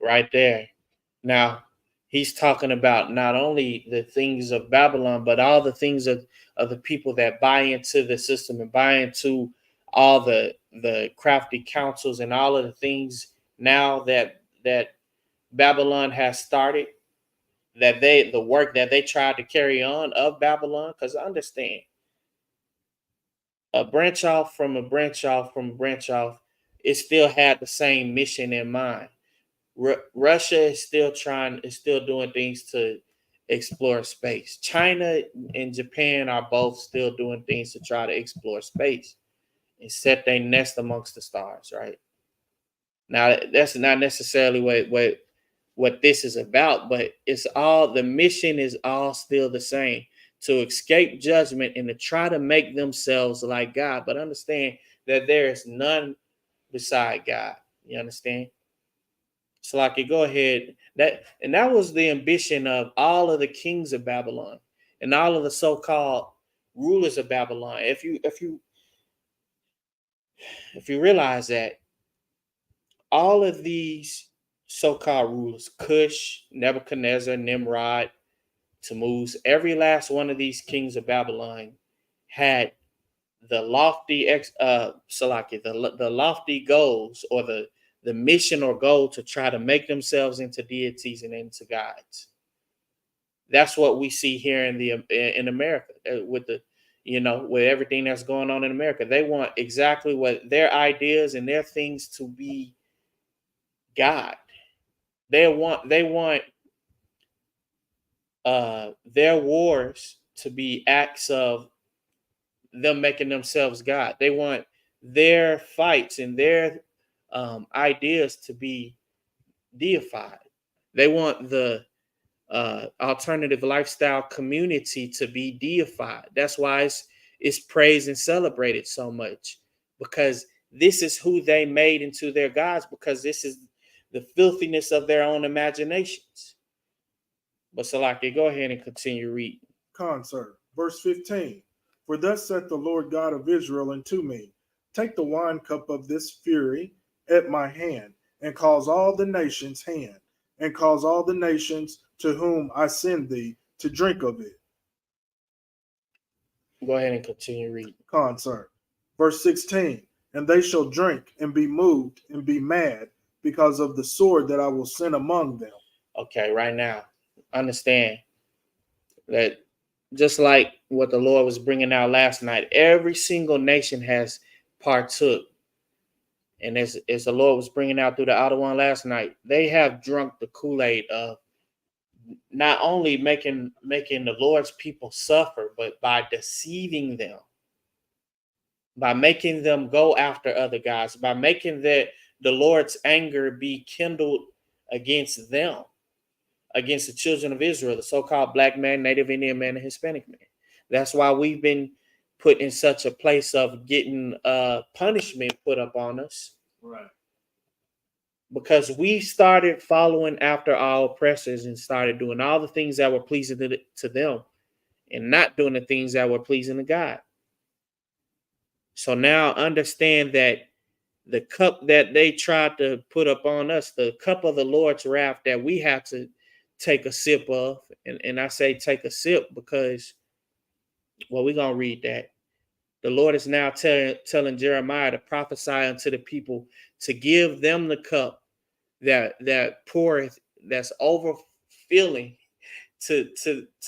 Right there. Now, he's talking about not only the things of Babylon, but all the things of the people that buy into the system and buy into all the crafty counsels and all of the things now that Babylon has started, that the work that they tried to carry on of Babylon. Because understand, a branch off from a branch off from a branch off, it still had the same mission in mind. Russia is still doing things to explore space. China and Japan are both still doing things to try to explore space and set their nest amongst the stars, right? Now, that's not necessarily what this is about, but it's all, the mission is all still the same, to escape judgment and to try to make themselves like God. But understand that there is none beside God. You understand? So like you go ahead. That was the ambition of all of the kings of Babylon and all of the so-called rulers of Babylon. If you realize that all of these so-called rulers, Cush, Nebuchadnezzar, Nimrod, Tammuz, every last one of these kings of Babylon had the lofty the lofty goals, or the mission or goal to try to make themselves into deities and into gods. That's what we see here in America with with everything that's going on in America. They want exactly what their ideas and their things to be God. They want their wars to be acts of them making themselves God. They want their fights and their ideas to be deified. They want the alternative lifestyle community to be deified. That's why it's praised and celebrated so much, because this is who they made into their gods, because this is the filthiness of their own imaginations. But Salaki, go ahead and continue reading. Concert. Verse 15. For thus saith the Lord God of Israel unto me, take the wine cup of this fury at my hand, and cause all the nations to whom I send thee to drink of it. Go ahead and continue reading. Concert. Verse 16. And they shall drink and be moved and be mad because of the sword that I will send among them. Okay, right now, understand that just like what the Lord was bringing out last night, every single nation has partook. And as the Lord was bringing out through the outer one last night, they have drunk the Kool-Aid of not only making the Lord's people suffer, but by deceiving them, by making them go after other gods, by making the Lord's anger be kindled against them, against the children of Israel, the so-called black man, Native Indian man, and Hispanic man. That's why we've been put in such a place of getting punishment put up on us. Right. Because we started following after our oppressors and started doing all the things that were pleasing to them and not doing the things that were pleasing to God. So now understand that the cup that they tried to put up on us, the cup of the Lord's wrath that we have to take a sip of, and I say take a sip because, well, we're going to read that. The Lord is now telling Jeremiah to prophesy unto the people to give them the cup that poureth, that's overfilling to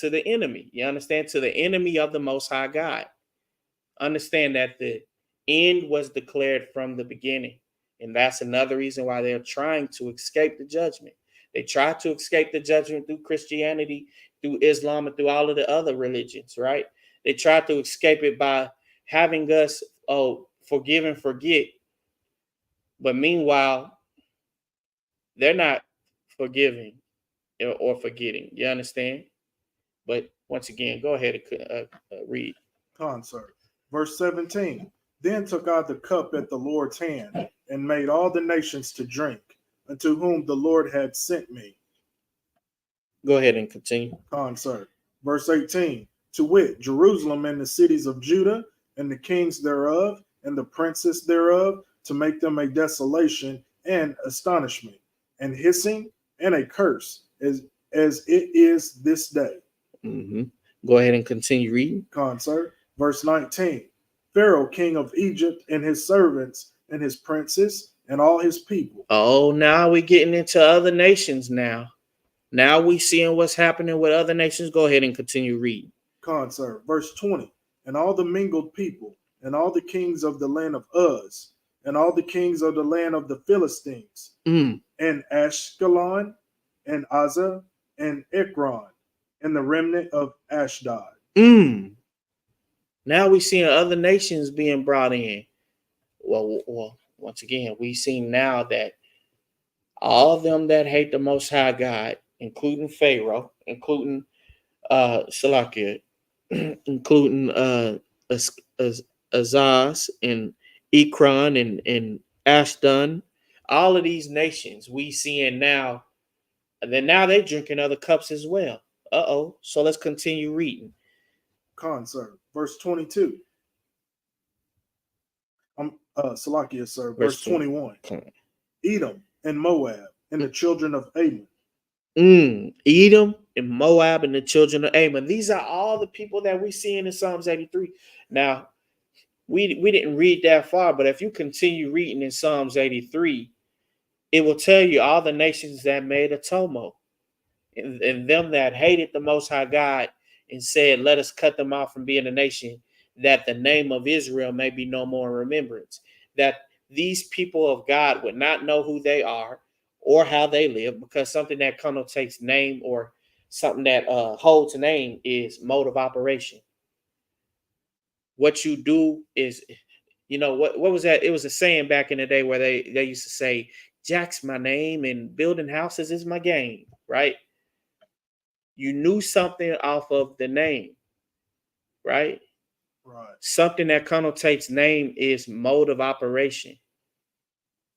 the enemy. You understand? To the enemy of the Most High God. Understand that the end was declared from the beginning. And that's another reason why they're trying to escape the judgment. They try to escape the judgment through Christianity, through Islam, and through all of the other religions, right? They try to escape it by having us, forgive and forget. But meanwhile, they're not forgiving or forgetting. You understand? But once again, go ahead and read. Concert. Verse 17. Then took I the cup at the Lord's hand, and made all the nations to drink, unto whom the Lord had sent me. Go ahead and continue. Concert. Verse 18. To wit, Jerusalem and the cities of Judah, and the kings thereof, and the princes thereof, to make them a desolation and astonishment, and hissing and a curse, as it is this day. Mm-hmm. Go ahead and continue reading. Concert. Verse 19. Pharaoh, king of Egypt, and his servants, and his princes, and all his people. Oh, now we're getting into other nations now. Now we seeing what's happening with other nations. Go ahead and continue reading. Concert. Verse 20. And all the mingled people, and all the kings of the land of Uz, and all the kings of the land of the Philistines, Mm. and Ashkelon, and Azza, and Ekron, and the remnant of Ashdod. Mm. Now we seeing other nations being brought in. Well, once again, we see now that all of them that hate the Most High God, including Pharaoh, including Salakia, including Azaz and Ekron and Ashdod, all of these nations we seeing now, and then now they're drinking other cups as well. So let's continue reading. Concert. Verse 22. Salakia, sir. Verse 21. Edom and Moab and the children of Ammon. Edom and Moab and the children of Ammon. These are all the people that we see in Psalms 83. Now, we didn't read that far, but if you continue reading in Psalms 83, it will tell you all the nations that made a tumult, and them that hated the Most High God and said, let us cut them off from being a nation, that the name of Israel may be no more in remembrance. That these people of God would not know who they are or how they live, because something that connotates name or something that holds name is mode of operation. What you do is, what was that? It was a saying back in the day where they used to say, Jack's my name and building houses is my game, right? You knew something off of the name, right? Right. Something that connotates name is mode of operation.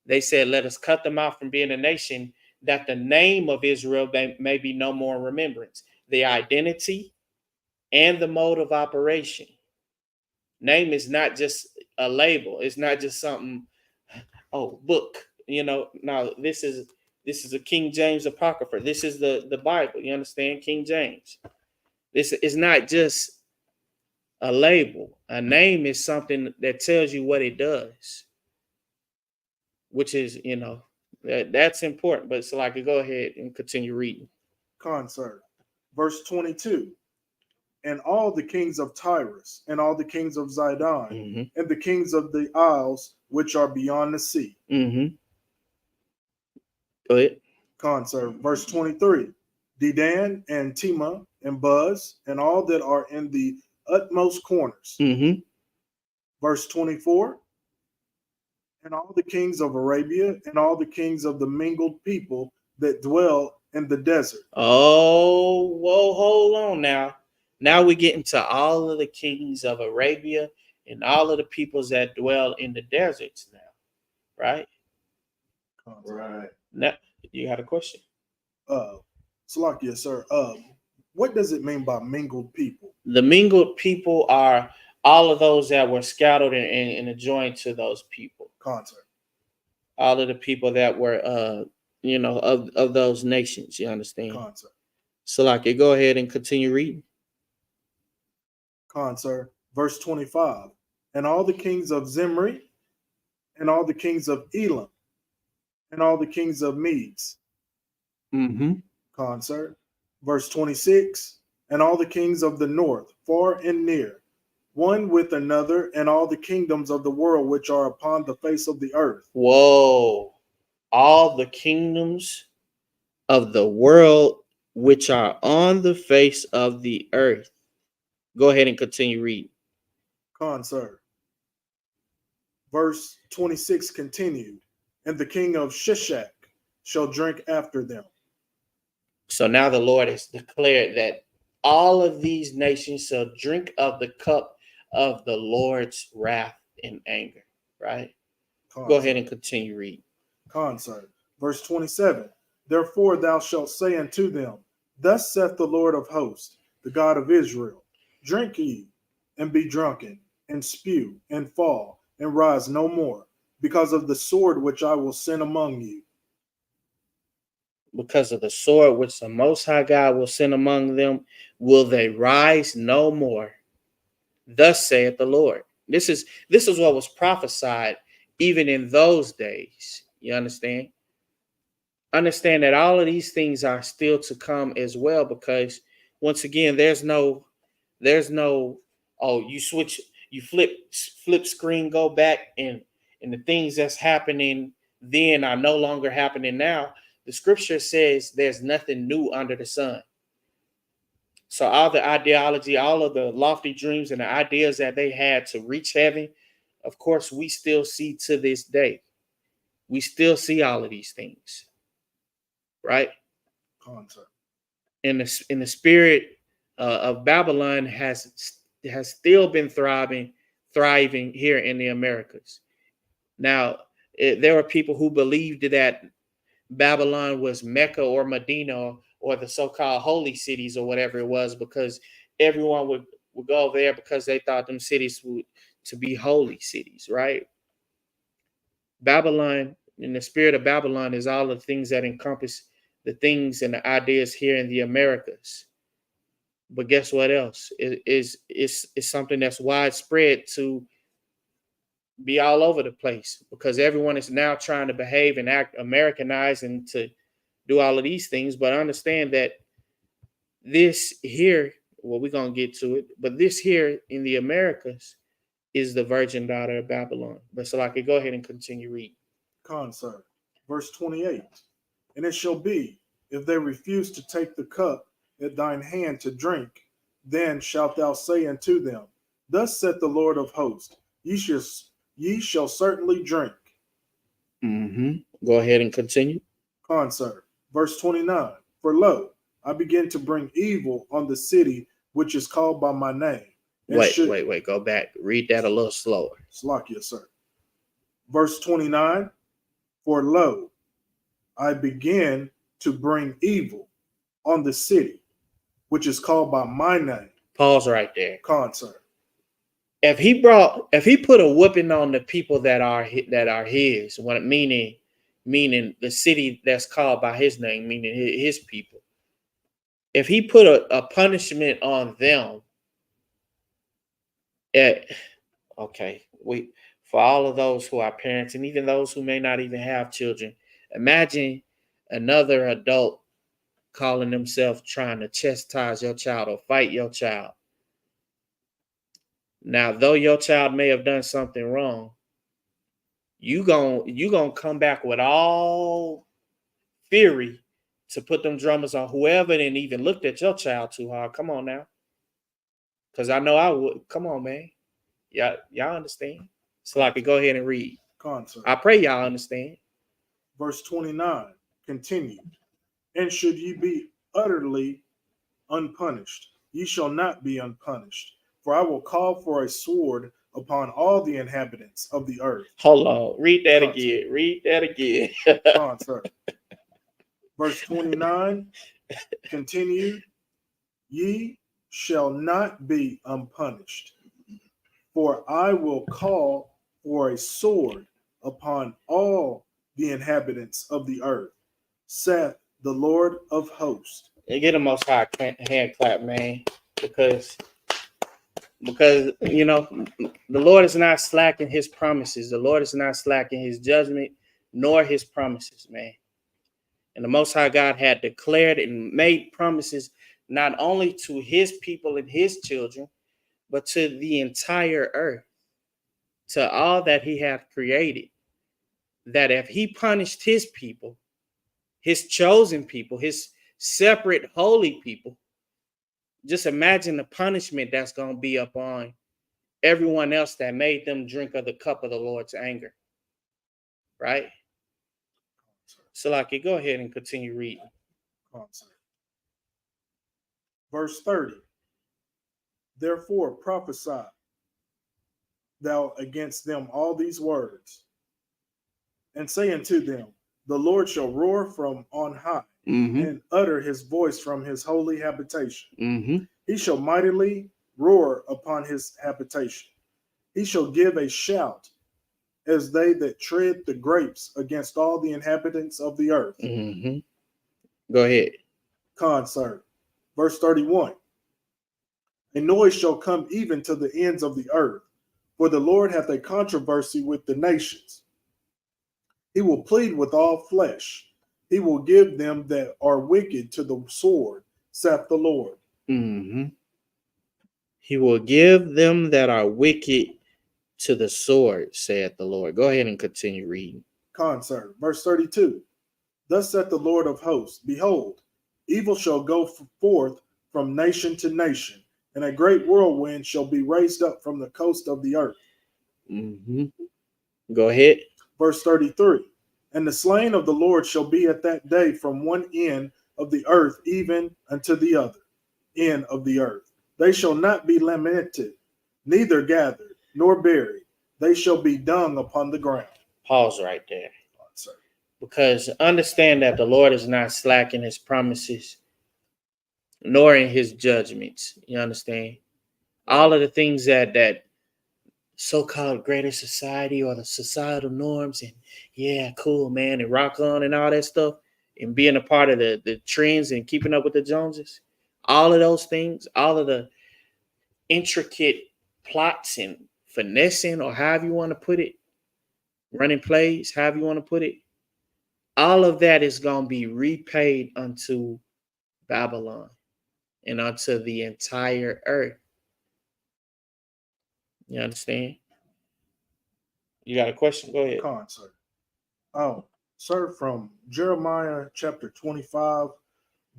They said, let us cut them off from being a nation, that the name of Israel may be no more in remembrance. The identity and the mode of operation. Name is not just a label. It's not just something, book. Now this is a King James Apocrypha. This is the Bible. You understand? King James. This is not just a label. A name is something that tells you what it does, which is, that's important. But so I could go ahead and continue reading. Concert. Verse 22. And all the kings of Tyrus, and all the kings of Zidon, and the kings of the isles which are beyond the sea. Go ahead. Concert. Verse 23. Dedan and Tema and Buz, and all that are in the utmost corners. Verse 24. And all the kings of Arabia, and all the kings of the mingled people that dwell in the desert. Oh, whoa, hold on now. Now we get into all of the kings of Arabia and all of the peoples that dwell in the deserts now, right? Right. Now, you had a question? Salakia, sir. What does it mean by mingled people? The mingled people are all of those that were scattered and adjoined to those people. Concert. All of the people that were, of those nations. You understand? Concert. Salakia, go ahead and continue reading. Concert. Verse 25. And all the kings of Zimri, and all the kings of Elam, and all the kings of Medes. Concert. Verse 26. And all the kings of the north, far and near, one with another, and all the kingdoms of the world which are upon the face of the earth. Whoa. All the kingdoms of the world which are on the face of the earth. Go ahead and continue reading. Concert. Verse 26 continued. And the king of Shishak shall drink after them. So now the Lord has declared that all of these nations shall drink of the cup of the Lord's wrath and anger, right? Concert. Go ahead and continue reading. Concert. Verse 27. Therefore thou shalt say unto them, Thus saith the Lord of hosts, the God of Israel, drink ye, and be drunken, and spew, and fall, and rise no more, because of the sword which I will send among you. Because of the sword which the Most High God will send among them, will they rise no more. Thus saith the Lord. This is what was prophesied even in those days. You understand? Understand that all of these things are still to come as well, because once again, there's no oh, you flip screen, go back, and the things that's happening then are no longer happening now. The scripture says there's nothing new under the sun. So all the ideology, all of the lofty dreams and the ideas that they had to reach heaven, of course, we still see to this day. We still see all of these things, right? Concept. In the spirit of Babylon has still been thriving here in the Americas. Now, there are people who believed that Babylon was Mecca or Medina or the so-called holy cities or whatever it was, because everyone would go there because they thought them cities would to be holy cities, right? Babylon, in the spirit of Babylon, is all the things that encompass the things and the ideas here in the Americas. But guess what else? It's something that's widespread to be all over the place, because everyone is now trying to behave and act Americanized and to do all of these things. But understand that this here, well, we're going to get to it, but this here in the Americas is the virgin daughter of Babylon. But so I could go ahead and continue reading. Concert. Verse 28. And it shall be, if they refuse to take the cup at thine hand to drink, then shalt thou say unto them, Thus saith the Lord of hosts, ye shall certainly drink. Go ahead and continue. Concert. Verse 29. For lo, I begin to bring evil on the city which is called by my name. Wait. Go back. Read that a little slower. Slakia, sir. Verse 29. For lo, I begin to bring evil on the city which is called by my name. Pause right there. Concert. If he put a whooping on the people that are his, what meaning the city that's called by his name, meaning his people. If he put a punishment on them, for all of those who are parents and even those who may not even have children, imagine another adult calling themselves trying to chastise your child or fight your child. Now, though your child may have done something wrong, you gonna come back with all fury to put them drummers on whoever and even looked at your child too hard. Come on now. Because I know I would. Come on, man. Y'all understand? So I could go ahead and read. Concert. I pray y'all understand. Verse 29 continued. And should ye be utterly unpunished, ye shall not be unpunished. For I will call for a sword upon all the inhabitants of the earth. Hold on. Read that again. Read that again. Concert. Verse 29 continued. Ye shall not be unpunished. For I will call for a sword upon all the inhabitants of the earth, saith the Lord of hosts. And get a most high hand clap, man, because the Lord is not slacking his promises. The Lord is not slacking his judgment nor his promises, man. And the Most High God had declared and made promises not only to his people and his children, but to the entire earth, to all that he hath created, that if he punished his people, his chosen people, his separate holy people, just imagine the punishment that's going to be upon everyone else that made them drink of the cup of the Lord's anger. Right? So, like, go ahead and continue reading. Verse 30. Therefore prophesy thou against them all these words, and say unto them, the Lord shall roar from on high. Mm-hmm. and utter his voice from his holy habitation. Mm-hmm. He shall mightily roar upon his habitation. He shall give a shout as they that tread the grapes against all the inhabitants of the earth. Mm-hmm. Go ahead. Concert. Verse 31. A noise shall come even to the ends of the earth, for the Lord hath a controversy with the nations. He will plead with all flesh. He will give them that are wicked to the sword, saith the Lord. Mm-hmm. He will give them that are wicked to the sword, saith the Lord. Go ahead and continue reading. Concert. Verse 32. Thus saith the Lord of hosts, behold, evil shall go forth from nation to nation, and a great whirlwind shall be raised up from the coast of the earth. Mm-hmm. Go ahead. Verse 33. And the slain of the Lord shall be at that day from one end of the earth even unto the other end of the earth. They shall not be lamented, neither gathered, nor buried. They shall be dung upon the ground. Pause right there. Concert. Because understand that the Lord is not slack in his promises, nor in his judgments. You understand? All of the things that so-called greater society or the societal norms and yeah, cool, man, and rock on and all that stuff, and being a part of the trends and keeping up with the Joneses, all of those things, all of the intricate plots and finessing, or however you want to put it, running plays, however you want to put it, all of that is going to be repaid unto Babylon and unto the entire earth. You understand? You got a question? Go ahead. Concert. Oh, sir, from Jeremiah chapter 25,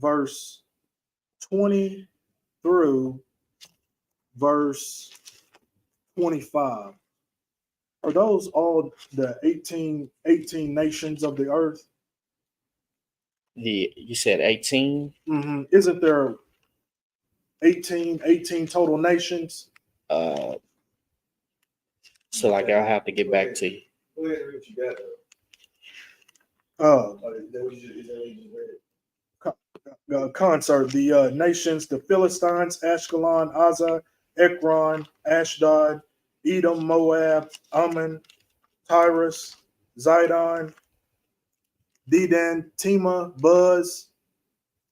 verse 20 through verse 25. Are those all the 18 nations of the earth? You said 18? Mm-hmm. Isn't there 18 total nations? So like I'll have to get back to you. Go ahead and read what you got, though. Uh, Is that what you just read? Concert, the nations, the Philistines, Ashkelon, Azza, Ekron, Ashdod, Edom, Moab, Ammon, Tyrus, Zidon, Dedan, Tema, Buz,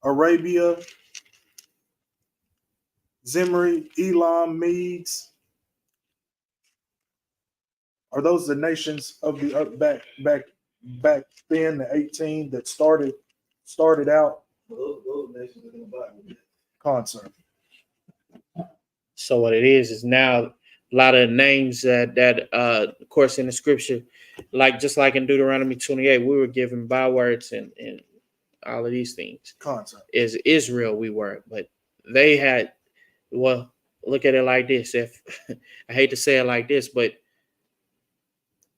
Arabia, Zimri, Elam, Medes. Are those the nations of the earth back then, the 18 that started out? Those nations are in the Bible. Concert. So what it is now a lot of names that of course in the scripture, like just like in Deuteronomy 28, we were given bywords and all of these things. Concert. Is Israel we were, but they had, well, look at it like this. If I hate to say it like this, but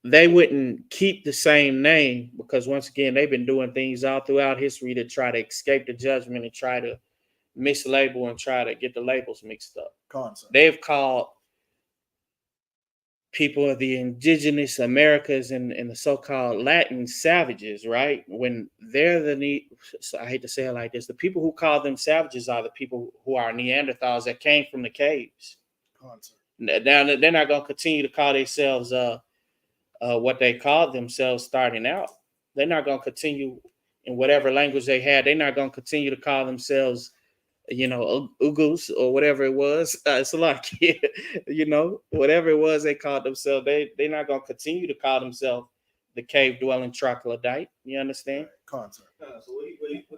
they wouldn't keep the same name because once again, they've been doing things all throughout history to try to escape the judgment and try to mislabel and try to get the labels mixed up. Concert. They've called people of the indigenous Americas and the so-called Latin savages, right? When they're so I hate to say it like this, the people who call them savages are the people who are Neanderthals that came from the caves. Concert. Now they're not going to continue to call themselves what they called themselves starting out. They're not going to continue in whatever language they had. They're not going to continue to call themselves, Ugus or whatever it was. It's like, whatever it was they called themselves. They're not going to continue to call themselves the cave dwelling troglodyte. You understand? Concert. So what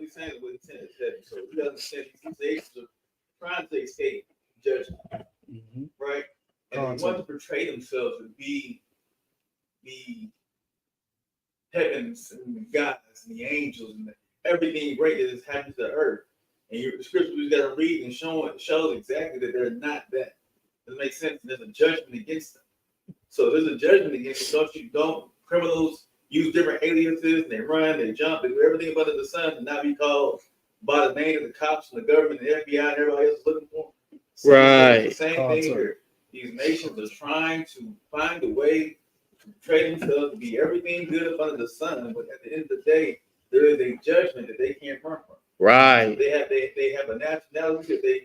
he's saying is what he's saying is that so he understand these nations are trying to escape judgment, right? And they want to portray themselves to be the heavens and the gods and the angels and everything great that has happened to the earth. And the scripture we got to read and shows exactly that they're not that. Does it make sense? There's a judgment against them. So there's a judgment against them. Don't criminals use different aliases and they run, they jump, they do everything under the sun to not be called by the name of the cops and the government, the FBI, and everybody else is looking for them. Right. It's the same thing here. These nations are trying to find a way to portray themselves to be everything good up under the sun, but at the end of the day, there is a judgment that they can't run from. Right. So they have a nationality that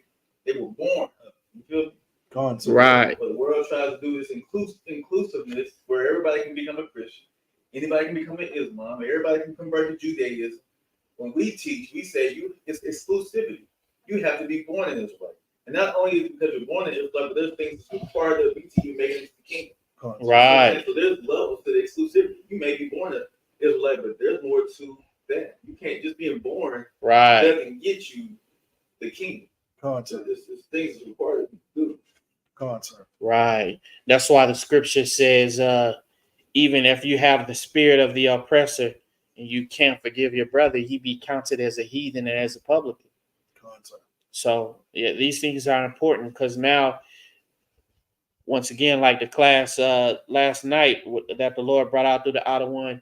they were born of. You feel me? Concept. Right. But the world tries to do this inclusiveness where everybody can become a Christian, anybody can become an Islam, everybody can convert to Judaism. When we teach, we say it's exclusivity. You have to be born in Israelite. And not only is it because you're born in Israelite, but there's things that's required of you to make it into the kingdom. Right. So there's levels to the exclusivity. You may be born an Israelite, but there's more to that. You can't just being born Right. doesn't get you the kingdom. So Concept. there's things that's required to do. Concept. Right. That's why the scripture says, even if you have the spirit of the oppressor and you can't forgive your brother, he be counted as a heathen and as a publican. Concept. So yeah, these things are important because now, once again, like the class last night that the Lord brought out through the outer one,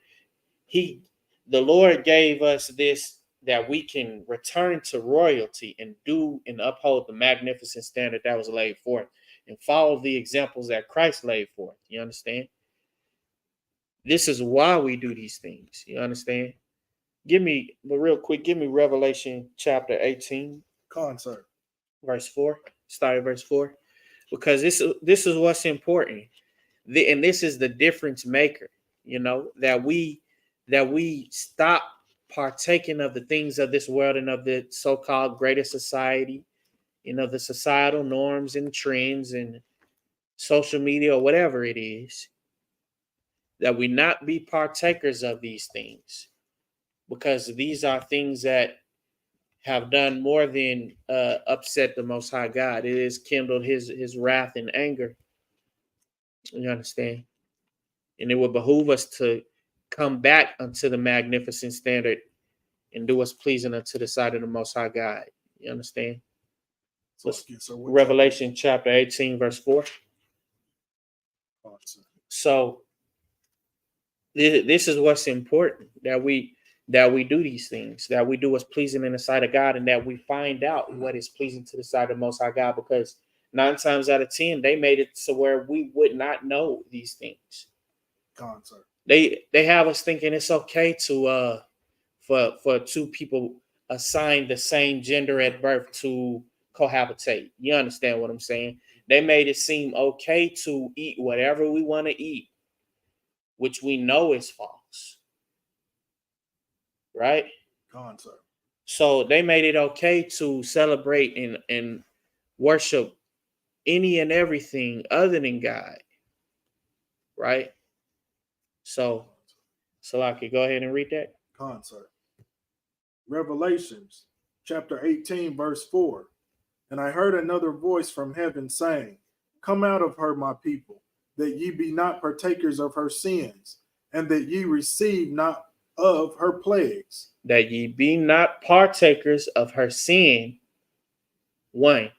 the Lord gave us this that we can return to royalty and do and uphold the magnificent standard that was laid forth and follow the examples that Christ laid forth. You understand? This is why we do these things. You understand? Real quick, give me Revelation chapter 18. Concept. Verse 4. Start at verse 4. Because this is what's important. And this is the difference maker, that we stop partaking of the things of this world and of the so-called greater society, the societal norms and trends and social media or whatever it is, that we not be partakers of these things, because these are things that have done more than upset the Most High God. It has kindled his wrath and anger. You understand? And it will behoove us to come back unto the magnificent standard and do what's pleasing unto the sight of the Most High God. You understand? Revelation chapter 18, verse 4. Concept. So this is what's important, that we do these things, that we do what's pleasing in the sight of God, and that we find out what is pleasing to the sight of the Most High God, because 9 times out of 10, they made it to where we would not know these things. Concept. They have us thinking it's okay to for two people assigned the same gender at birth to cohabitate. You understand what I'm saying? They made it seem okay to eat whatever we want to eat, which we know is false. Right? Concept. So they made it okay to celebrate and worship any and everything other than God. Right? So I could go ahead and read that. Concept. Revelations chapter 18, verse 4. And I heard another voice from heaven saying, Come out of her, my people, that ye be not partakers of her sins, and that ye receive not of her plagues. That ye be not partakers of her sin, 1,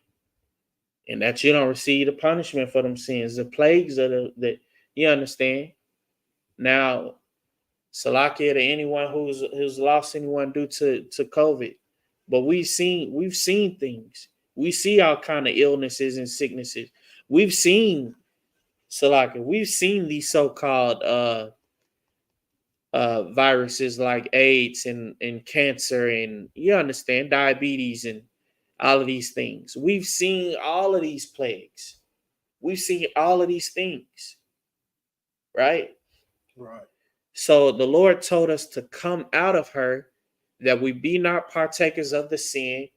and that you don't receive the punishment for them sins, the plagues of the you understand? Now, Salakia to anyone who's lost anyone due to COVID, but we've seen things. We see all kind of illnesses and sicknesses. We've seen Salakia. We've seen these so-called viruses like AIDS and cancer and you understand diabetes and all of these things. We've seen all of these plagues. We've seen all of these things, right? Right. So the Lord told us to come out of her, that we be not partakers of the sin,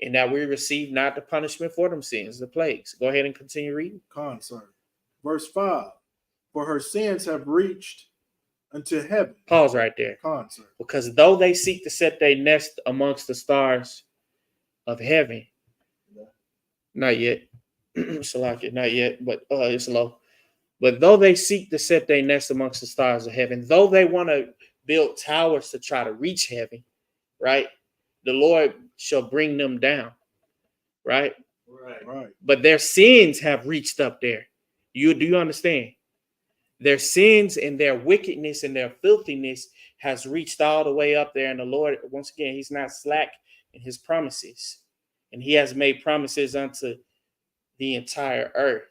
and that we receive not the punishment for them sins, the plagues. Go ahead and continue reading. Concert. Verse 5. For her sins have reached unto heaven. Pause right there. Concert. Because though they seek to set their nest amongst the stars of heaven, not yet. Salakia, not yet, but it's low. But though they seek to set their nest amongst the stars of heaven, though they want to build towers to try to reach heaven, right? The Lord shall bring them down, right? Right. But their sins have reached up there. Do you understand? Their sins and their wickedness and their filthiness has reached all the way up there. And the Lord, once again, he's not slack in his promises. And he has made promises unto the entire earth.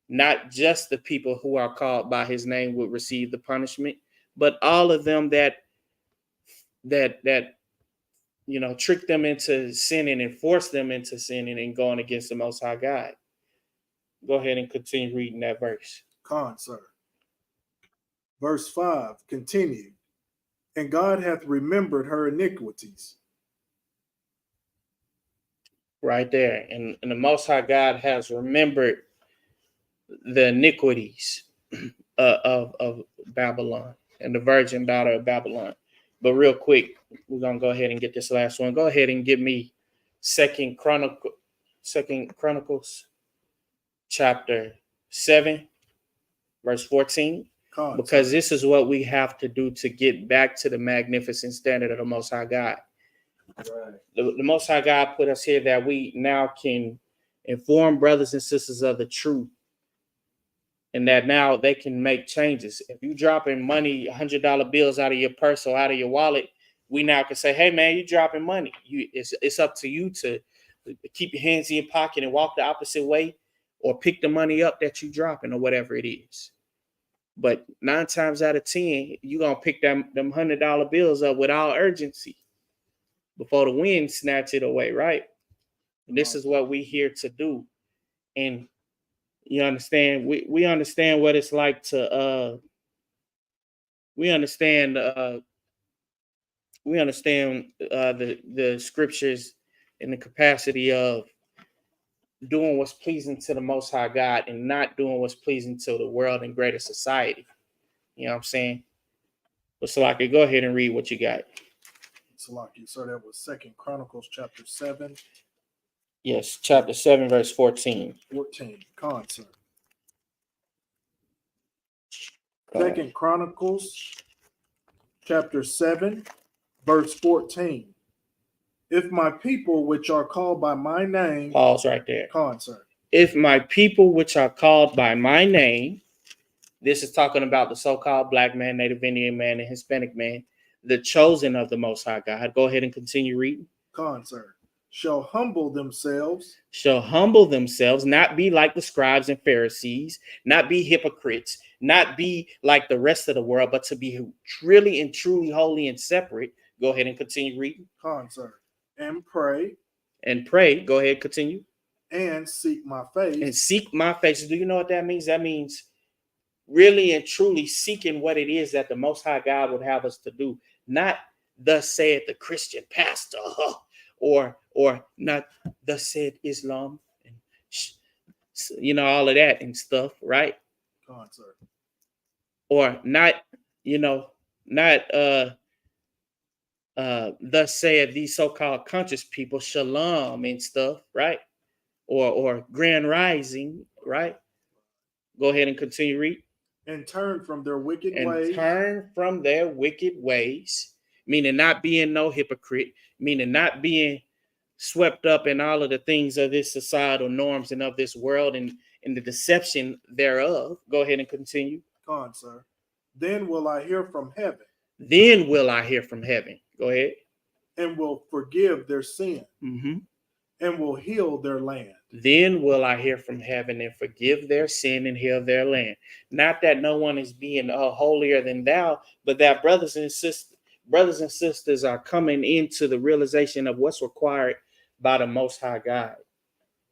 Not just the people who are called by his name would receive the punishment, but all of them that that trick them into sinning and force them into sinning and going against the Most High God. Go ahead and continue reading that verse. Con, sir. Verse 5, continue. And God hath remembered her iniquities. Right there. And the Most High God has remembered the iniquities of Babylon and the virgin daughter of Babylon. But real quick, we're going to go ahead and get this last one. Go ahead and give me Second Chronicles chapter 7, verse 14. Because this is what we have to do to get back to the magnificent standard of the Most High God. Right. The Most High God put us here that we now can inform brothers and sisters of the truth, and that now they can make changes. If you dropping money, $100 bills out of your purse or out of your wallet, we now can say, hey man, you dropping money. It's up to you to keep your hands in your pocket and walk the opposite way, or pick the money up that you dropping or whatever it is. But 9 times out of 10, you're going to pick them $100 bills up with all urgency before the wind snatch it away, right? And this is what we're here to do. And you understand, we understand what it's like to, we understand the scriptures in the capacity of doing what's pleasing to the Most High God and not doing what's pleasing to the world and greater society. You know what I'm saying? But Salaki, go ahead and read what you got. Salaki, so that was 2 Chronicles chapter 7. Yes, chapter 7, verse 14. 14. Con, sir. 2 Chronicles chapter 7, verse 14. If my people which are called by my name. Pause right there. Con, sir. If my people which are called by my name. This is talking about the so-called black man, Native Indian man, and Hispanic man, the chosen of the Most High God. Go ahead and continue reading. Con, sir. Shall humble themselves, not be like the scribes and Pharisees, not be hypocrites, not be like the rest of the world, but to be really and truly holy and separate. Go ahead and continue reading. Con, sir. And pray. Go ahead, continue. And seek my face. Do you know what that means? That means really and truly seeking what it is that the Most High God would have us to do. Not thus saith the Christian pastor, or not thus said Islam, and all of that and stuff, right? Come on, sir. Or not, thus said these so-called conscious people, shalom and stuff, right? Or grand rising, right? Go ahead and continue read. And turn from their wicked ways. Meaning not being no hypocrite, meaning not being swept up in all of the things of this societal norms and of this world and the deception thereof. Go ahead and continue. Come on, sir. Then will I hear from heaven. Go ahead. And will forgive their sin. Mm-hmm. And will heal their land. Then will I hear from heaven and forgive their sin and heal their land. Not that no one is being holier than thou, but that brothers and sisters are coming into the realization of what's required by the Most High God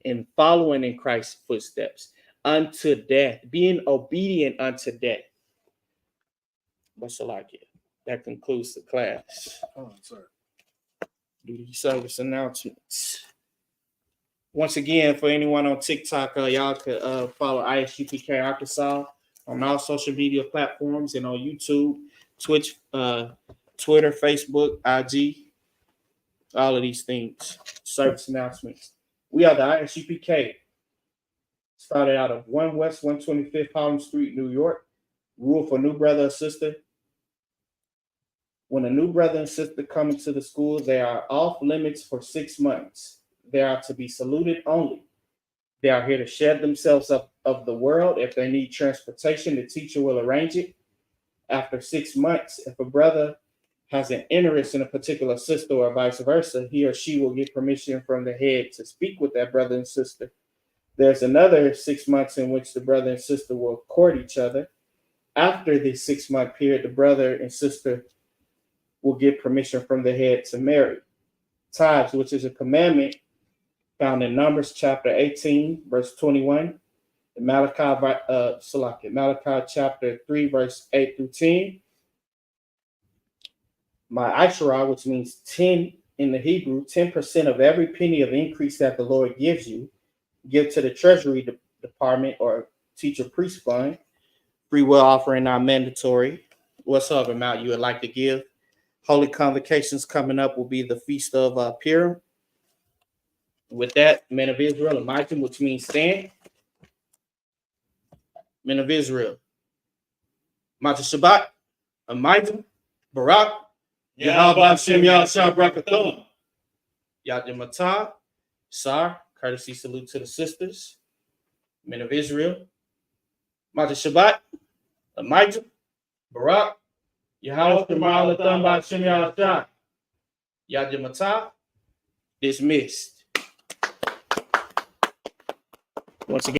and following in Christ's footsteps unto death, being obedient unto death. What's it like it? That concludes the class. Come on, sir. Duty service announcements. Once again, for anyone on TikTok, y'all could follow I.S.U.P.K Arkansas on all social media platforms and on YouTube, Twitch, Twitter, Facebook, IG, all of these things. Service announcements. We are the I.S.U.P.K. Started out of 1 West 125th Harlem Street, New York. Rule for new brother or sister. When a new brother and sister come into the school, they are off limits for 6 months. They are to be saluted only. They are here to shed themselves up of the world. If they need transportation, the teacher will arrange it. After 6 months, if a brother has an interest in a particular sister or vice versa, he or she will get permission from the head to speak with that brother and sister. There's another 6 months in which the brother and sister will court each other. After this 6 month period, the brother and sister will get permission from the head to marry. Tithes, which is a commandment found in Numbers chapter 18, verse 21, Malachi chapter 3, verse 8 through 10. My Isra, which means 10 in the Hebrew, 10% of every penny of increase that the Lord gives you, give to the Treasury Department or teacher priest fund. Free will offering not mandatory. Whatsoever amount you would like to give. Holy convocations coming up will be the Feast of Purim. With that, men of Israel, Elijah, which means stand. Men of Israel, Mata Shabbat, Amida, Barak, Yahweh Hashem Yahshua Brakathon, Yadimata, Sar, courtesy salute to the sisters, men of Israel, Mata Shabbat, Amida, Barak, Yahweh Shemar Latham Hashem Yahshua, Yadimata, dismissed. Once again.